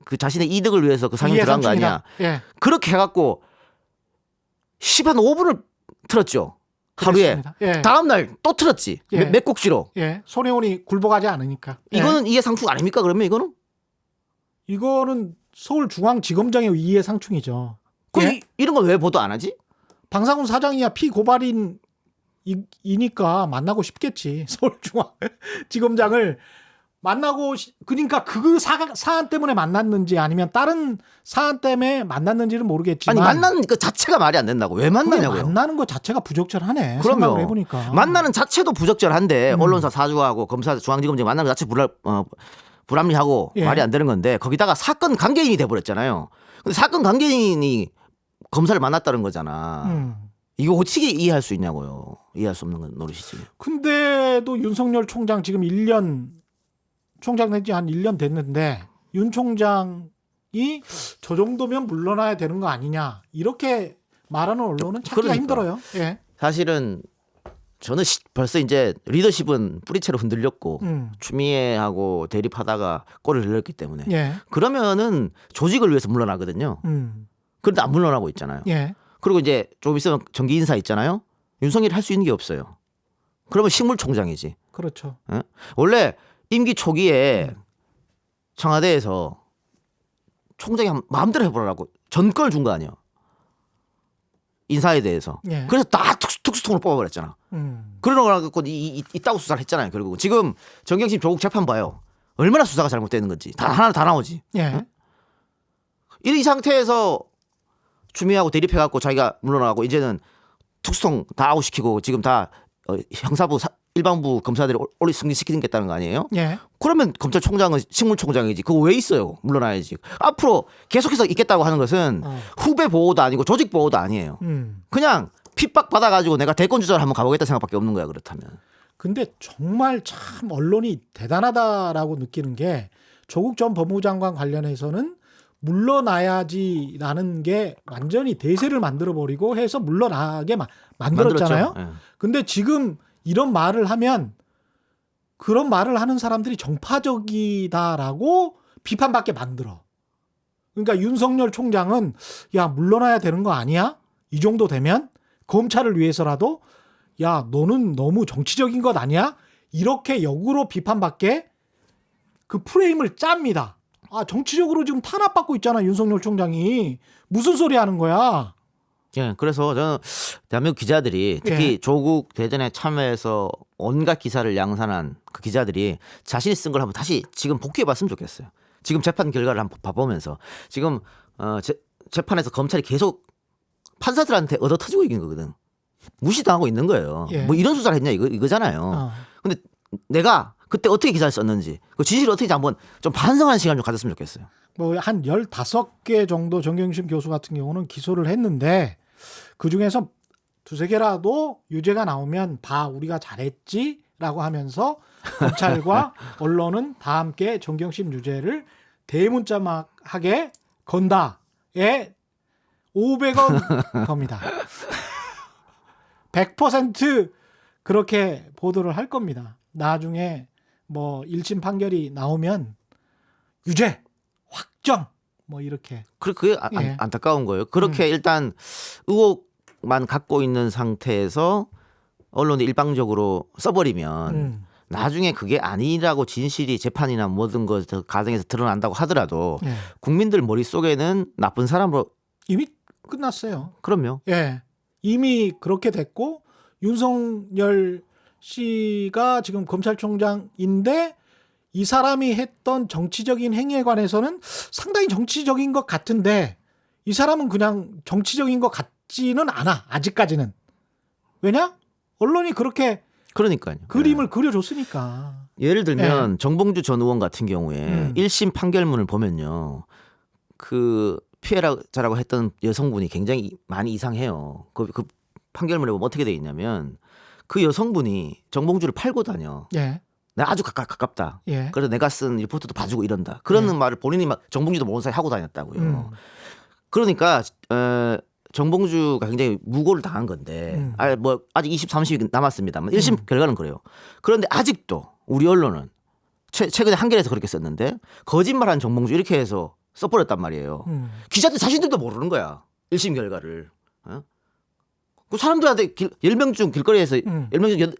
Speaker 5: 그 자신의 이득을 위해서 그 상임위 들어간 거 아니야.
Speaker 4: 예.
Speaker 5: 그렇게 해갖고 10한 5분을 틀었죠. 하루에.
Speaker 4: 예.
Speaker 5: 다음 날 또 틀었지.
Speaker 4: 예.
Speaker 5: 몇 곡지로.
Speaker 4: 예. 손혜원이 굴복하지 않으니까. 예.
Speaker 5: 이거는 이해상충 아닙니까? 그러면
Speaker 4: 이거는 서울중앙지검장의 이해상충이죠.
Speaker 5: 그럼
Speaker 4: 예?
Speaker 5: 이런 걸 왜 보도 안 하지? 방상훈
Speaker 4: 사장이야 피고발인이니까 만나고 싶겠지. 서울중앙지검장을 만나고 그러니까 그 사안 때문에 만났는지 아니면 다른 사안 때문에 만났는지는 모르겠지만
Speaker 5: 아니 만나는 그 자체가 말이 안 된다고. 왜 만나냐고요.
Speaker 4: 만나는 것 자체가 부적절하네.
Speaker 5: 그럼요.
Speaker 4: 생각을 해보니까.
Speaker 5: 만나는 자체도 부적절한데 언론사 사주하고 검사 중앙지검장 만나는 것 자체 불합리하고
Speaker 4: 예.
Speaker 5: 말이 안 되는 건데 거기다가 사건 관계인이 돼버렸잖아요. 근데 사건 관계인이 검사를 만났다는 거잖아. 이거 어떻게 이해할 수 있냐고요. 이해할 수 없는 건 노릇이지.
Speaker 4: 근데도 윤석열 총장 지금 1년 총장 된 지 한 1년 됐는데 윤 총장이 저 정도면 물러나야 되는 거 아니냐 이렇게 말하는 언론은 찾기가
Speaker 5: 그러니까.
Speaker 4: 힘들어요. 예.
Speaker 5: 사실은 저는 벌써 이제 리더십은 뿌리채로 흔들렸고 추미애하고 대립하다가 꼬리를 흘렸기 때문에
Speaker 4: 예.
Speaker 5: 그러면은 조직을 위해서 물러나거든요. 그런데 안 물러나고 있잖아요.
Speaker 4: 예.
Speaker 5: 그리고 이제 조금 있으면 정기 인사 있잖아요. 윤석열이 할 수 있는 게 없어요. 그러면 식물총장이지.
Speaker 4: 그렇죠.
Speaker 5: 예? 원래 임기 초기에 청와대에서 총장이 마음대로 해보라고 전권을 준 거 아니에요. 인사에 대해서.
Speaker 4: 예.
Speaker 5: 그래서 다 특수통으로 뽑아버렸잖아. 그러고 이따구 수사를 했잖아요. 결국 지금 정경심 조국 재판 봐요. 얼마나 수사가 잘못되는 건지 하나 다 나오지.
Speaker 4: 예.
Speaker 5: 응? 이 상태에서 추미애하고 대립해갖고 자기가 물러나고 이제는 특수통 다 아웃시키고 지금 다 형사부 일반부 검사들이 올리 승진시키겠다는 거 아니에요?
Speaker 4: 예.
Speaker 5: 그러면 검찰총장은 식물총장이지. 그거 왜 있어요? 물러나야지. 앞으로 계속해서 있겠다고 하는 것은 후배 보호도 아니고 조직 보호도 아니에요. 그냥 핍박 받아가지고 내가 대권 주자를 한번 가보겠다 생각밖에 없는 거야. 그렇다면.
Speaker 4: 근데 정말 참 언론이 대단하다라고 느끼는 게 조국 전 법무부 장관 관련해서는 물러나야지라는 게 완전히 대세를 만들어버리고 해서 물러나게 만들었잖아요.
Speaker 5: 네.
Speaker 4: 근데 지금 이런 말을 하면 그런 말을 하는 사람들이 정파적이다라고 비판받게 만들어. 그러니까 윤석열 총장은 야 물러나야 되는 거 아니야? 이 정도 되면 검찰을 위해서라도 야 너는 너무 정치적인 것 아니야? 이렇게 역으로 비판받게 그 프레임을 짭니다. 아 정치적으로 지금 탄압받고 있잖아 윤석열 총장이. 무슨 소리 하는 거야?
Speaker 5: 예, 그래서 저는 대한민국 기자들이 특히
Speaker 4: 예.
Speaker 5: 조국 대전에 참여해서 온갖 기사를 양산한 그 기자들이 자신이 쓴 걸 한번 다시 지금 복귀해봤으면 좋겠어요. 지금 재판 결과를 한번 봐보면서 지금 재판에서 검찰이 계속 판사들한테 얻어터지고 있는 거거든. 무시당하고 있는 거예요.
Speaker 4: 예.
Speaker 5: 뭐 이런 수사를 했냐 이거잖아요. 근데 내가 그때 어떻게 기사를 썼는지 그 진실을 어떻게 한번 좀 반성하는 시간 좀 가졌으면 좋겠어요.
Speaker 4: 뭐 한 15개 정도 정경심 교수 같은 경우는 기소를 했는데 그중에서 두세 개라도 유죄가 나오면 봐 우리가 잘했지라고 하면서 검찰과 언론은 다 함께 정경심 유죄를 대문짝하게 건다에 500원 겁니다. 100% 그렇게 보도를 할 겁니다. 나중에 뭐 1심 판결이 나오면 유죄 확정 뭐 이렇게.
Speaker 5: 그게
Speaker 4: 예.
Speaker 5: 안타까운 거예요. 그렇게 일단 의혹만 갖고 있는 상태에서 언론이 일방적으로 써버리면 나중에 그게 아니라고 진실이 재판이나 모든 것 과정에서 드러난다고 하더라도
Speaker 4: 예.
Speaker 5: 국민들 머릿속에는 나쁜 사람으로
Speaker 4: 이미 끝났어요.
Speaker 5: 그럼요.
Speaker 4: 예. 이미 그렇게 됐고 윤석열 씨가 지금 검찰총장인데 이 사람이 했던 정치적인 행위에 관해서는 상당히 정치적인 것 같은데 이 사람은 그냥 정치적인 것 같지는 않아. 아직까지는. 왜냐? 언론이 그렇게
Speaker 5: 그러니까요.
Speaker 4: 그림을 그려줬으니까.
Speaker 5: 예를 들면 정봉주 전 의원 같은 경우에 1심 판결문을 보면요. 그 피해자라고 했던 여성분이 굉장히 많이 이상해요. 그 판결문에 보면 어떻게 돼 있냐면 그 여성분이 정봉주를 팔고 다녀.
Speaker 4: 예.
Speaker 5: 내가 아주 가깝다.
Speaker 4: 예.
Speaker 5: 그래서 내가 쓴 리포트도 봐주고 이런다. 그런 말을 본인이 막 정봉주도 모르는 사이 하고 다녔다고요. 그러니까 정봉주가 굉장히 무고를 당한 건데 뭐 아직 20, 30이 남았습니다만 1심 결과는 그래요. 그런데 아직도 우리 언론은 최근에 한겨레에서 그렇게 썼는데 거짓말한 정봉주 이렇게 해서 써버렸단 말이에요. 기자들 자신들도 모르는 거야. 1심 결과를. 그 사람들한테 10명 중 길거리에서 10명 중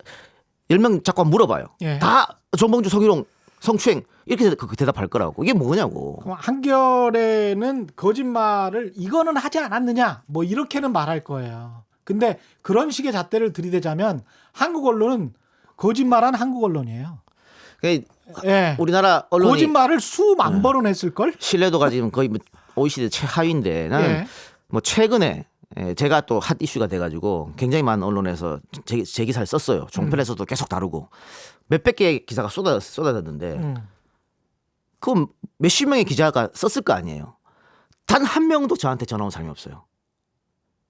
Speaker 5: 10명 자꾸 물어봐요.
Speaker 4: 예.
Speaker 5: 다 정봉주 성희롱 성추행 이렇게 대답할 거라고. 이게 뭐냐고.
Speaker 4: 그럼 한겨레는 거짓말을 이거는 하지 않았느냐 뭐 이렇게는 말할 거예요. 근데 그런 식의 잣대를 들이대자면 한국 언론은 거짓말한 한국 언론이에요.
Speaker 5: 그러니까
Speaker 4: 예.
Speaker 5: 우리나라 언론이
Speaker 4: 거짓말을 수만 번은 했을 걸.
Speaker 5: 신뢰도가 지금 거의 OECD 최하위인데 나는
Speaker 4: 예.
Speaker 5: 뭐 최근에 제가 또 핫 이슈가 돼가지고 굉장히 많은 언론에서 제 기사를 썼어요. 종편에서도 계속 다루고 몇백 개의 기사가 쏟아졌는데 그건 몇십 명의 기자가 썼을 거 아니에요. 단 한 명도 저한테 전화 온 사람이 없어요.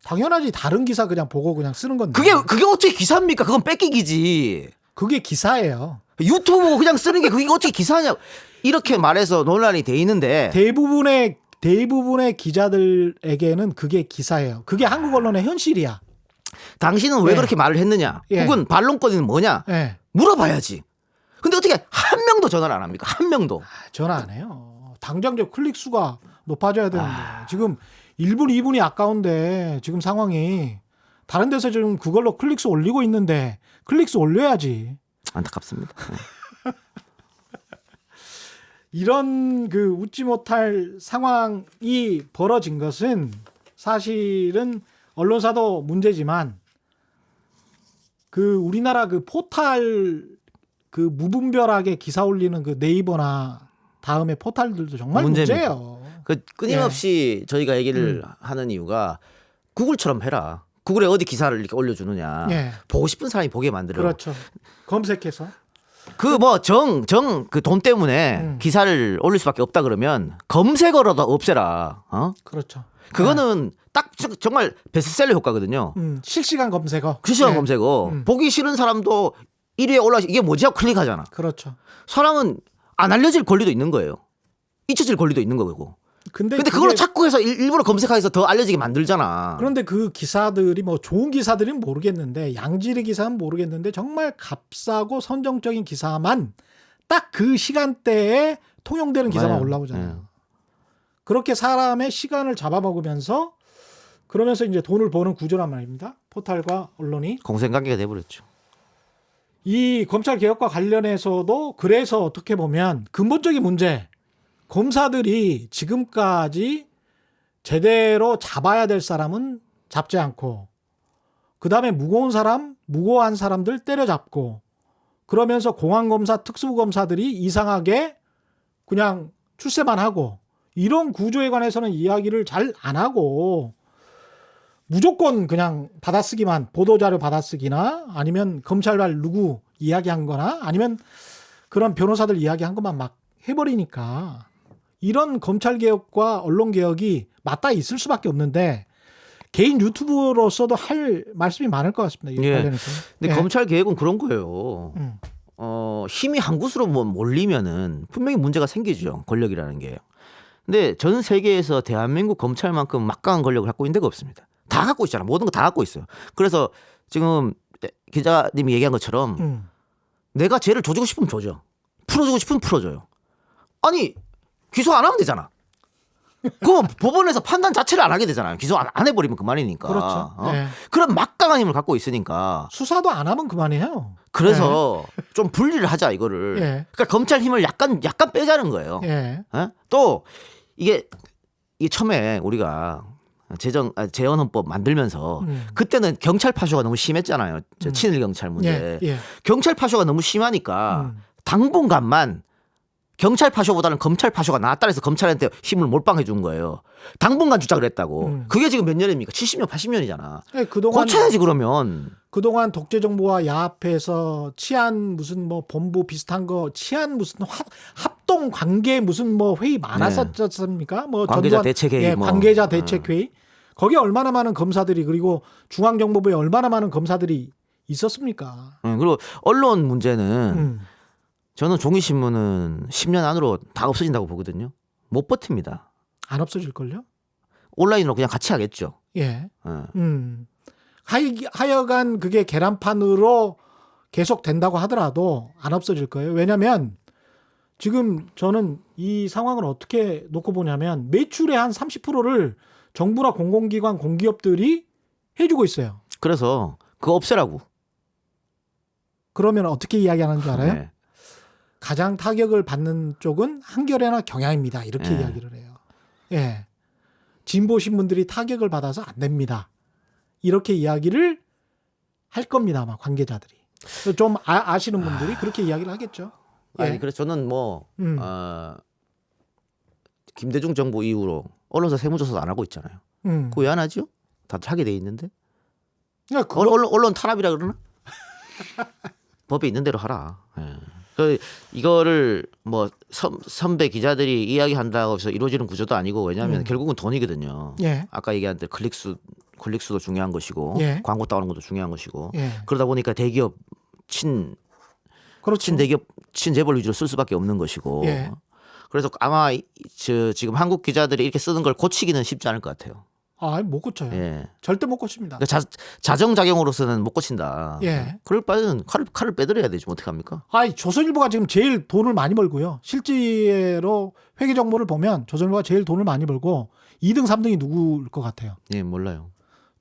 Speaker 4: 당연하지. 다른 기사 그냥 보고 그냥 쓰는 건데.
Speaker 5: 그게 어떻게 기사입니까? 그건 뺏기기지.
Speaker 4: 그게 기사예요.
Speaker 5: 유튜브 보고 그냥 쓰는 게 그게 어떻게 기사냐? 이렇게 말해서 논란이 돼 있는데
Speaker 4: 대부분의 기자들에게는 그게 기사예요. 그게 한국 언론의 현실이야.
Speaker 5: 당신은 왜
Speaker 4: 예.
Speaker 5: 그렇게 말을 했느냐?
Speaker 4: 예.
Speaker 5: 혹은 반론거리는 뭐냐?
Speaker 4: 예.
Speaker 5: 물어봐야지. 근데 어떻게 한 명도 전화를 안 합니까? 한 명도.
Speaker 4: 전화 안 해요. 당장 저 클릭 수가 높아져야 되는데 지금 1분 2분이 아까운데 지금 상황이 다른 데서 지금 그걸로 클릭 수 올리고 있는데 클릭 수 올려야지.
Speaker 5: 안타깝습니다.
Speaker 4: 이런 그 웃지 못할 상황이 벌어진 것은 사실은 언론사도 문제지만 그 우리나라 그 포탈 그 무분별하게 기사 올리는 그 네이버나 다음에 포탈들도 정말
Speaker 5: 문제입니다.
Speaker 4: 문제예요.
Speaker 5: 그 끊임없이 저희가 얘기를 하는 이유가 구글처럼 해라. 구글에 어디 기사를 이렇게 올려주느냐.
Speaker 4: 예.
Speaker 5: 보고 싶은 사람이 보게 만들어.
Speaker 4: 그렇죠. 검색해서.
Speaker 5: 그 뭐 그 돈 때문에 기사를 올릴 수밖에 없다 그러면 검색어로도 없애라.
Speaker 4: 그렇죠.
Speaker 5: 그거는 딱 정말 베스트셀러 효과거든요.
Speaker 4: 실시간 검색어.
Speaker 5: 실시간
Speaker 4: 예.
Speaker 5: 검색어. 보기 싫은 사람도 1위에 올라가시 이게 뭐지 하고 클릭하잖아.
Speaker 4: 그렇죠.
Speaker 5: 사람은 안 알려질 권리도 있는 거예요. 잊혀질 권리도 있는 거고.
Speaker 4: 근데
Speaker 5: 그걸로
Speaker 4: 그게-
Speaker 5: 자꾸 해서 일부러 검색해서 더 알려지게 만들잖아.
Speaker 4: 그런데 그 기사들이 뭐 좋은 기사들은 모르겠는데 양질의 기사는 모르겠는데 정말 값싸고 선정적인 기사만 딱 그 시간대에 통용되는 기사만
Speaker 5: 맞아요.
Speaker 4: 올라오잖아요.
Speaker 5: 네.
Speaker 4: 그렇게 사람의 시간을 잡아먹으면서 그러면서 이제 돈을 버는 구조란 말입니다. 포탈과 언론이.
Speaker 5: 공생관계가 돼버렸죠.
Speaker 4: 이 검찰 개혁과 관련해서도 그래서 어떻게 보면 근본적인 문제, 검사들이 지금까지 제대로 잡아야 될 사람은 잡지 않고 그다음에 무고한 사람들 때려잡고 그러면서 공안검사 특수검사들이 이상하게 그냥 출세만 하고 이런 구조에 관해서는 이야기를 잘 안 하고 무조건 그냥 받아쓰기만 보도자료 받아쓰기나 아니면 검찰발 누구 이야기한 거나 아니면 그런 변호사들 이야기한 것만 막 해버리니까 이런 검찰개혁과 언론개혁이 맞닿아 있을 수밖에 없는데 개인 유튜브로서도 할 말씀이 많을 것 같습니다. 이
Speaker 5: 예.
Speaker 4: 관련해서.
Speaker 5: 근데
Speaker 4: 예.
Speaker 5: 검찰 개혁은 그런 거예요. 힘이 한 곳으로 뭐 몰리면은 분명히 문제가 생기죠. 권력이라는 게. 근데 전 세계에서 대한민국 검찰만큼 막강한 권력을 갖고 있는 데가 없습니다. 다 갖고 있잖아. 모든 거 다 갖고 있어요. 그래서 지금 기자님이 얘기한 것처럼 내가 죄를 조지고 싶으면 조져. 풀어주고 싶으면 풀어줘요. 아니 기소 안 하면 되잖아. 그럼 법원에서 판단 자체를 안 하게 되잖아요. 기소 안 해버리면 그만이니까.
Speaker 4: 그렇죠. 예.
Speaker 5: 그런 막강한 힘을 갖고 있으니까.
Speaker 4: 수사도 안 하면 그만이에요.
Speaker 5: 그래서 좀 분리를 하자 이거를.
Speaker 4: 예.
Speaker 5: 그러니까 검찰 힘을 약간 빼자는 거예요.
Speaker 4: 예.
Speaker 5: 또 이게 처음에 우리가 재헌헌법 만들면서 그때는 경찰 파쇼가 너무 심했잖아요. 친일 경찰 문제.
Speaker 4: 예. 예.
Speaker 5: 경찰 파쇼가 너무 심하니까 당분간만 경찰 파쇼보다는 검찰 파쇼가 낫다 해서 검찰한테 힘을 몰빵해 준 거예요. 당분간 주장을 했다고. 그게 지금 몇 년입니까? 70년, 80년이잖아.
Speaker 4: 예, 그동안
Speaker 5: 고쳐야지 그러면.
Speaker 4: 그동안 독재정부와 야합해서 치안 무슨 뭐 본부 비슷한 거 치안 무슨 합동 관계 무슨 뭐 회의 많았었지 않습니까? 뭐
Speaker 5: 관계자
Speaker 4: 전두환-
Speaker 5: 대책회의
Speaker 4: 예,
Speaker 5: 뭐.
Speaker 4: 관계자 대책회의. 거기에 얼마나 많은 검사들이 그리고 중앙정보부에 얼마나 많은 검사들이 있었습니까?
Speaker 5: 그리고 언론 문제는 저는 종이신문은 10년 안으로 다 없어진다고 보거든요. 못 버팁니다.
Speaker 4: 안 없어질걸요?
Speaker 5: 온라인으로 그냥 같이 하겠죠.
Speaker 4: 예.
Speaker 5: 예.
Speaker 4: 하여간 그게 계란판으로 계속 된다고 하더라도 안 없어질 거예요. 왜냐하면 지금 저는 이 상황을 어떻게 놓고 보냐면 매출의 한 30%를 정부나 공공기관, 공기업들이 해주고 있어요.
Speaker 5: 그래서 그거 없애라고.
Speaker 4: 그러면 어떻게 이야기하는 줄 알아요?
Speaker 5: 네.
Speaker 4: 가장 타격을 받는 쪽은 한겨레나 경향입니다. 이렇게
Speaker 5: 네.
Speaker 4: 이야기를 해요. 예. 진보 신문들이 타격을 받아서 안 됩니다. 이렇게 이야기를 할 겁니다. 아마 관계자들이. 좀 아시는 분들이 그렇게 이야기를 하겠죠. 예.
Speaker 5: 아니 그래서 저는 뭐 김대중 정부 이후로 언론사 세무조사도 안 하고 있잖아요. 그거 왜 안 하죠? 다들 하게 돼 있는데.
Speaker 4: 그러니까
Speaker 5: 언론 탄압이라 그러나? 법에 있는 대로 하라. 예. 이거를 뭐 선배 기자들이 이야기한다고 해서 이루어지는 구조도 아니고 왜냐하면 결국은 돈이거든요.
Speaker 4: 예.
Speaker 5: 아까 얘기한 대로 클릭수도 중요한 것이고
Speaker 4: 예.
Speaker 5: 광고 따오는 것도 중요한 것이고
Speaker 4: 예.
Speaker 5: 그러다 보니까 대기업
Speaker 4: 그렇죠.
Speaker 5: 친대기업 친재벌 위주로 쓸 수밖에 없는 것이고
Speaker 4: 예.
Speaker 5: 그래서 아마 지금 한국 기자들이 이렇게 쓰는 걸 고치기는 쉽지 않을 것 같아요.
Speaker 4: 못 고쳐요.
Speaker 5: 예.
Speaker 4: 절대 못 고칩니다.
Speaker 5: 그러니까 자정작용으로서는 못 고친다.
Speaker 4: 예.
Speaker 5: 그럴 바에는 칼을 빼드려야 되지 어떡합니까?
Speaker 4: 조선일보가 지금 제일 돈을 많이 벌고요. 실제로 회계 정보를 보면 조선일보가 제일 돈을 많이 벌고 2등, 3등이 누구일 것 같아요?
Speaker 5: 예, 몰라요.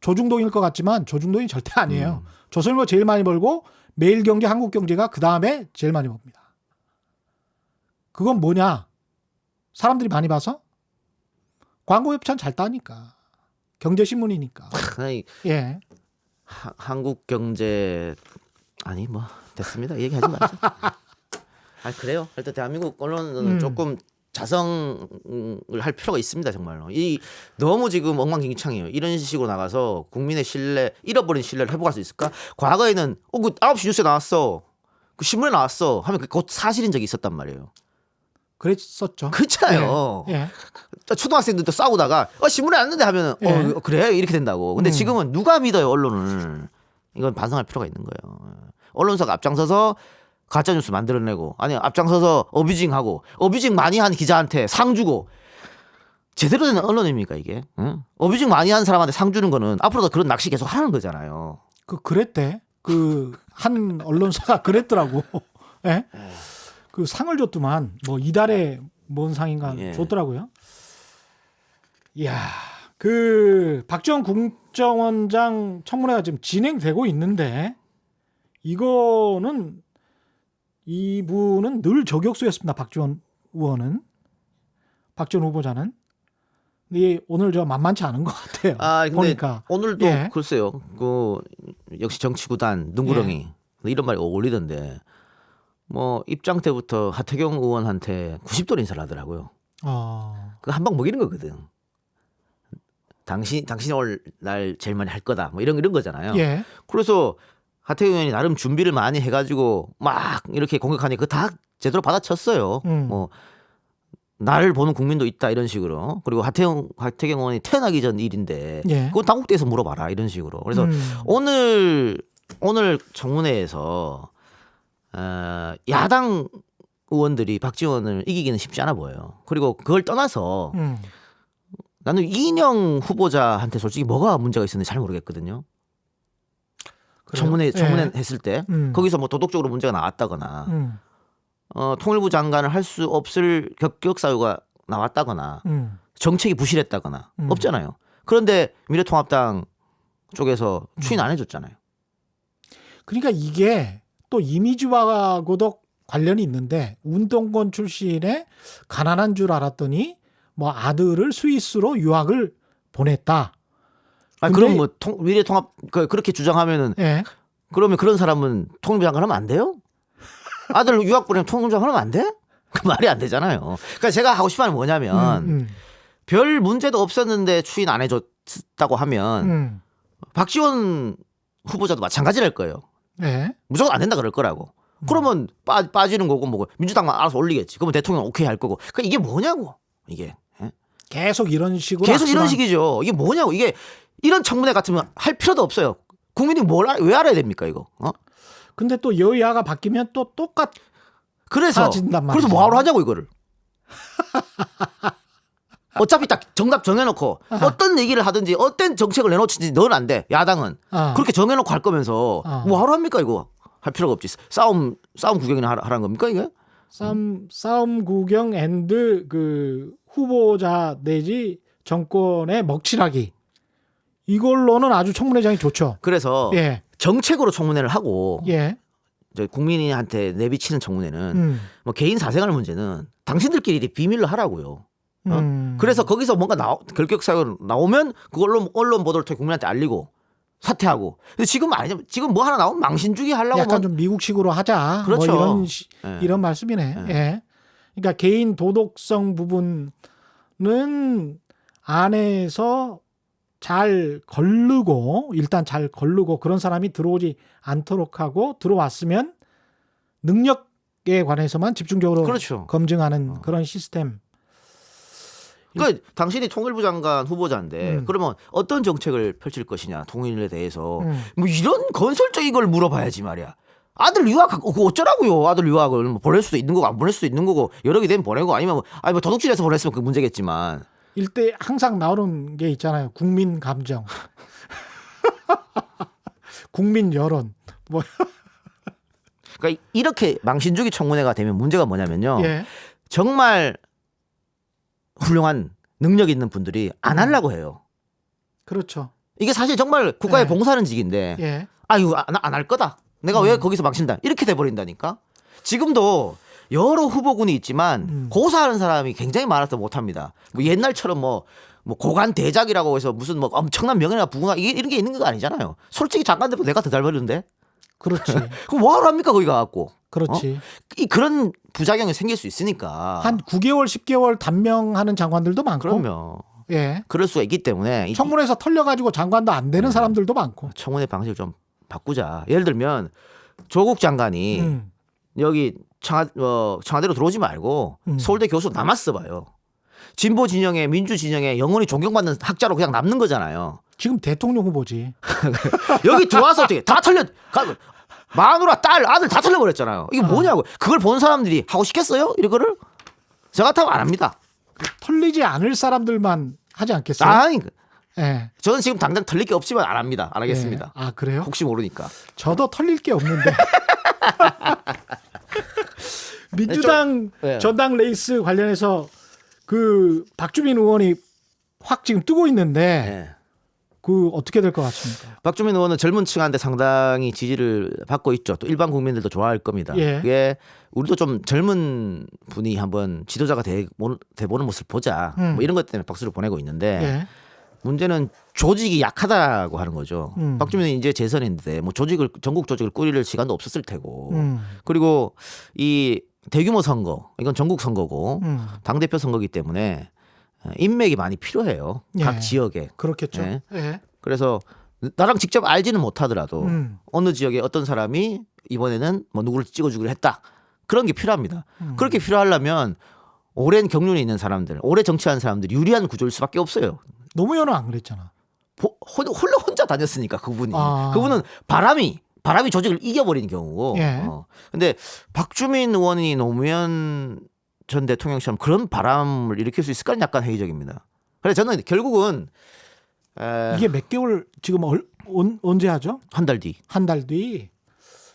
Speaker 4: 조중동일 것 같지만 조중동이 절대 아니에요. 조선일보가 제일 많이 벌고 매일경제, 한국경제가 그 다음에 제일 많이 법니다. 그건 뭐냐? 사람들이 많이 봐서? 광고 협찬 잘 따니까. 경제신문이니까.
Speaker 5: 아니,
Speaker 4: 예.
Speaker 5: 한국 경제 아니 뭐 됐습니다. 얘기하지 마죠. 아 그래요. 일단 대한민국 언론은 조금 자성을 할 필요가 있습니다. 정말로. 이 너무 지금 엉망진창이에요. 이런 식으로 나가서 국민의 신뢰 잃어버린 신뢰를 회복할 수 있을까? 과거에는 그 9시 뉴스에 나왔어. 그 신문에 나왔어. 하면 그곧 사실인 적이 있었단 말이에요.
Speaker 4: 그랬었죠.
Speaker 5: 그렇잖아요.
Speaker 4: 예. 예.
Speaker 5: 초등학생들도 싸우다가 신문에 났는데 하면은
Speaker 4: 예.
Speaker 5: 그래 이렇게 된다고. 근데 지금은 누가 믿어요 언론을? 이건 반성할 필요가 있는 거예요. 언론사가 앞장서서 가짜 뉴스 만들어내고 아니 앞장서서 어뷰징하고 어뷰징 많이 한 기자한테 상 주고 제대로 된 언론입니까 이게? 응? 어뷰징 많이 한 사람한테 상 주는 거는 앞으로도 그런 낚시 계속 하라는 거잖아요.
Speaker 4: 그랬대. 한 언론사가 그랬더라고. 예? 그 상을 줬더만 뭐 이달에 뭔 상인가
Speaker 5: 예.
Speaker 4: 줬더라고요. 이야, 박지원 국정원장 청문회가 지금 진행되고 있는데 이분은 늘 저격수였습니다. 박지원 후보자는 오늘 저 만만치 않은 것 같아요.
Speaker 5: 근데
Speaker 4: 보니까
Speaker 5: 오늘도
Speaker 4: 예.
Speaker 5: 글쎄요. 그 역시 정치구단 눈구렁이 이런 말이 어울리던데 뭐 입장 때부터 하태경 의원한테 90도로 인사를 하더라고요. 그거 한 방 먹이는 거거든. 당신이 올 날 제일 많이 할 거다. 뭐 이런 거잖아요.
Speaker 4: 예.
Speaker 5: 그래서 하태경 의원이 나름 준비를 많이 해가지고 막 이렇게 공격하니 그거 다 제대로 받아쳤어요. 뭐 나를 보는 국민도 있다 이런 식으로. 그리고 하태경 의원이 태어나기 전 일인데
Speaker 4: 예.
Speaker 5: 그건 당국대에서 물어봐라 이런 식으로. 그래서 오늘 청문회에서 야당 의원들이 박지원을 이기기는 쉽지 않아 보여요. 그리고 그걸 떠나서 나는 이인영 후보자한테 솔직히 뭐가 문제가 있었는지 잘 모르겠거든요.
Speaker 4: 그래요?
Speaker 5: 청문회
Speaker 4: 예.
Speaker 5: 했을 때 거기서 뭐 도덕적으로 문제가 나왔다거나 통일부 장관을 할 수 없을 격격 사유가 나왔다거나 정책이 부실했다거나 없잖아요. 그런데 미래통합당 쪽에서 추인 안 해줬잖아요.
Speaker 4: 그러니까 이게 또 이미지와고도 관련이 있는데 운동권 출신의 가난한 줄 알았더니 뭐 아들을 스위스로 유학을 보냈다.
Speaker 5: 그럼 뭐 미래통합 그렇게 주장하면은
Speaker 4: 예.
Speaker 5: 그러면 그런 사람은 통일부 장관 하면 안 돼요? 아들 유학 보내면 통일부 장관 하면 안 돼? 그 말이 안 되잖아요. 그러니까 제가 하고 싶은 말은 뭐냐면 별 문제도 없었는데 추인 안 해줬다고 하면 박지원 후보자도 마찬가지랄 거예요.
Speaker 4: 예.
Speaker 5: 무조건 안 된다 그럴 거라고. 그러면 빠지는 거고 뭐 민주당만 알아서 올리겠지. 그러면 대통령 오케이 할 거고. 그러니까 이게 뭐냐고 이게.
Speaker 4: 계속 이런 식으로
Speaker 5: 계속 이런 식이죠. 이게 뭐냐고. 이게 이런 청문회 같으면 할 필요도 없어요. 국민이 왜 알아야 됩니까 이거?
Speaker 4: 근데 또 여야가 바뀌면 또
Speaker 5: 그래서
Speaker 4: 사라진단 말이죠.
Speaker 5: 뭐하러 하냐고 이거를. 어차피 딱 정답 정해놓고 어떤 얘기를 하든지 어떤 정책을 내놓든지 넌 안 돼. 야당은 그렇게 정해놓고 할 거면서 뭐하러 합니까 이거. 할 필요가 없지. 싸움 구경이나 하라는 겁니까 이게?
Speaker 4: 싸움 구경 앤드 그 후보자 내지 정권의 먹칠하기. 이걸로는 아주 청문회장이 좋죠.
Speaker 5: 그래서
Speaker 4: 예.
Speaker 5: 정책으로 청문회를 하고
Speaker 4: 예.
Speaker 5: 이제 국민한테 내비치는 청문회는 뭐 개인 사생활 문제는 당신들끼리 비밀로 하라고요. 그래서 거기서 뭔가 결격 사유 나오면 그걸로 언론 보도를 통해 국민한테 알리고 사퇴하고. 근데 지금 아니죠. 지금 뭐 하나 나오면 망신주기 하려고
Speaker 4: 약간 좀 미국식으로 하자.
Speaker 5: 그렇죠.
Speaker 4: 뭐
Speaker 5: 예.
Speaker 4: 이런 말씀이네.
Speaker 5: 예.
Speaker 4: 예. 그러니까 개인 도덕성 부분은 안에서 일단 잘 걸르고 그런 사람이 들어오지 않도록 하고 들어왔으면 능력에 관해서만 집중적으로
Speaker 5: 그렇죠.
Speaker 4: 검증하는 그런 시스템.
Speaker 5: 그러니까 당신이 통일부 장관 후보자인데 그러면 어떤 정책을 펼칠 것이냐 통일에 대해서 뭐 이런 건설적인 걸 물어봐야지 말이야. 아들 유학 그거 어쩌라고요. 아들 유학을 뭐 보낼 수도 있는 거고 안 보낼 수도 있는 거고 여러 개 되면 보내고 아니면 뭐 도둑질해서 보냈으면 그 문제겠지만.
Speaker 4: 일대 항상 나오는 게 있잖아요. 국민 감정, 국민 여론. 뭐
Speaker 5: 그러니까 이렇게 망신주기 청문회가 되면 문제가 뭐냐면요.
Speaker 4: 예.
Speaker 5: 정말 훌륭한 능력 있는 분들이 안 하려고 해요.
Speaker 4: 그렇죠.
Speaker 5: 이게 사실 정말 국가에
Speaker 4: 예.
Speaker 5: 봉사하는 직인데
Speaker 4: 예.
Speaker 5: 이거 안 할 거다. 내가 왜 거기서 망친다. 이렇게 돼버린다니까. 지금도 여러 후보군이 있지만 고사하는 사람이 굉장히 많아서 못합니다. 뭐 옛날처럼 뭐 고관 대작이라고 해서 무슨 뭐 엄청난 명예나 부가 이런 게 있는 거 아니잖아요. 솔직히 장관들보다 내가 더 잘 벌는데.
Speaker 4: 그렇지.
Speaker 5: 그럼 뭐하러 합니까 거기 가갖고.
Speaker 4: 그렇지.
Speaker 5: 그런 부작용이 생길 수 있으니까.
Speaker 4: 한 9개월, 10개월 단명하는 장관들도 많고.
Speaker 5: 그러면.
Speaker 4: 예.
Speaker 5: 그럴 수가 있기 때문에.
Speaker 4: 청문회에서 털려가지고 장관도 안 되는 사람들도 많고.
Speaker 5: 청문회 방식을 좀 바꾸자. 예를 들면 조국 장관이 여기 청와대로 들어오지 말고 서울대 교수 남았어 봐요. 진보 진영에 민주 진영에 영원히 존경받는 학자로 그냥 남는 거잖아요.
Speaker 4: 지금 대통령 후보지.
Speaker 5: 여기 들어와서 어떻게 다 마누라 딸 아들 다 털려버렸잖아요. 이게 뭐냐고. 그걸 본 사람들이 하고 싶겠어요? 이거를? 저 같으면 안 합니다.
Speaker 4: 털리지 않을 사람들만 하지 않겠어요?
Speaker 5: 아니,
Speaker 4: 예.
Speaker 5: 저는 지금 당장 털릴 게 없지만 안 합니다. 안 하겠습니다.
Speaker 4: 예. 아, 그래요?
Speaker 5: 혹시 모르니까.
Speaker 4: 저도 털릴 게 없는데. 민주당
Speaker 5: 네.
Speaker 4: 전당 레이스 관련해서 그 박주민 의원이 확 지금 뜨고 있는데
Speaker 5: 네.
Speaker 4: 그 어떻게 될 것 같습니까?
Speaker 5: 박주민 의원은 젊은 층한테 상당히 지지를 받고 있죠. 또 일반 국민들도 좋아할 겁니다.
Speaker 4: 예.
Speaker 5: 그게 우리도 좀 젊은 분이 한번 지도자가 돼보는 모습을 보자. 뭐 이런 것 때문에 박수를 보내고 있는데
Speaker 4: 예.
Speaker 5: 문제는 조직이 약하다고 하는 거죠.
Speaker 4: 음.
Speaker 5: 박주민은 이제 재선인데 뭐 전국 조직을 꾸릴 시간도 없었을 테고
Speaker 4: 음.
Speaker 5: 그리고 이 대규모 선거 이건 전국 선거고 당 대표 선거기 때문에 인맥이 많이 필요해요.
Speaker 4: 예.
Speaker 5: 각 지역에.
Speaker 4: 그렇겠죠.
Speaker 5: 예.
Speaker 4: 예.
Speaker 5: 그래서 나랑 직접 알지는 못하더라도
Speaker 4: 음.
Speaker 5: 어느 지역에 어떤 사람이 이번에는 뭐 누구를 찍어주기로 했다. 그런 게 필요합니다. 그렇게 필요하려면 오랜 경륜이 있는 사람들, 오래 정치한 사람들이 유리한 구조일 수밖에 없어요.
Speaker 4: 노무현은 안 그랬잖아.
Speaker 5: 홀로 혼자 다녔으니까 그분이.
Speaker 4: 아.
Speaker 5: 그분은 바람이 조직을 이겨버리는 경우고.
Speaker 4: 예.
Speaker 5: 근데 박주민 의원이 노무현 전 대통령처럼 그런 바람을 일으킬 수 있을까는 약간 회의적입니다. 그래서 저는 결국은
Speaker 4: 이게 몇 개월 지금 언제 하죠?
Speaker 5: 한 달 뒤.
Speaker 4: 한 달 뒤.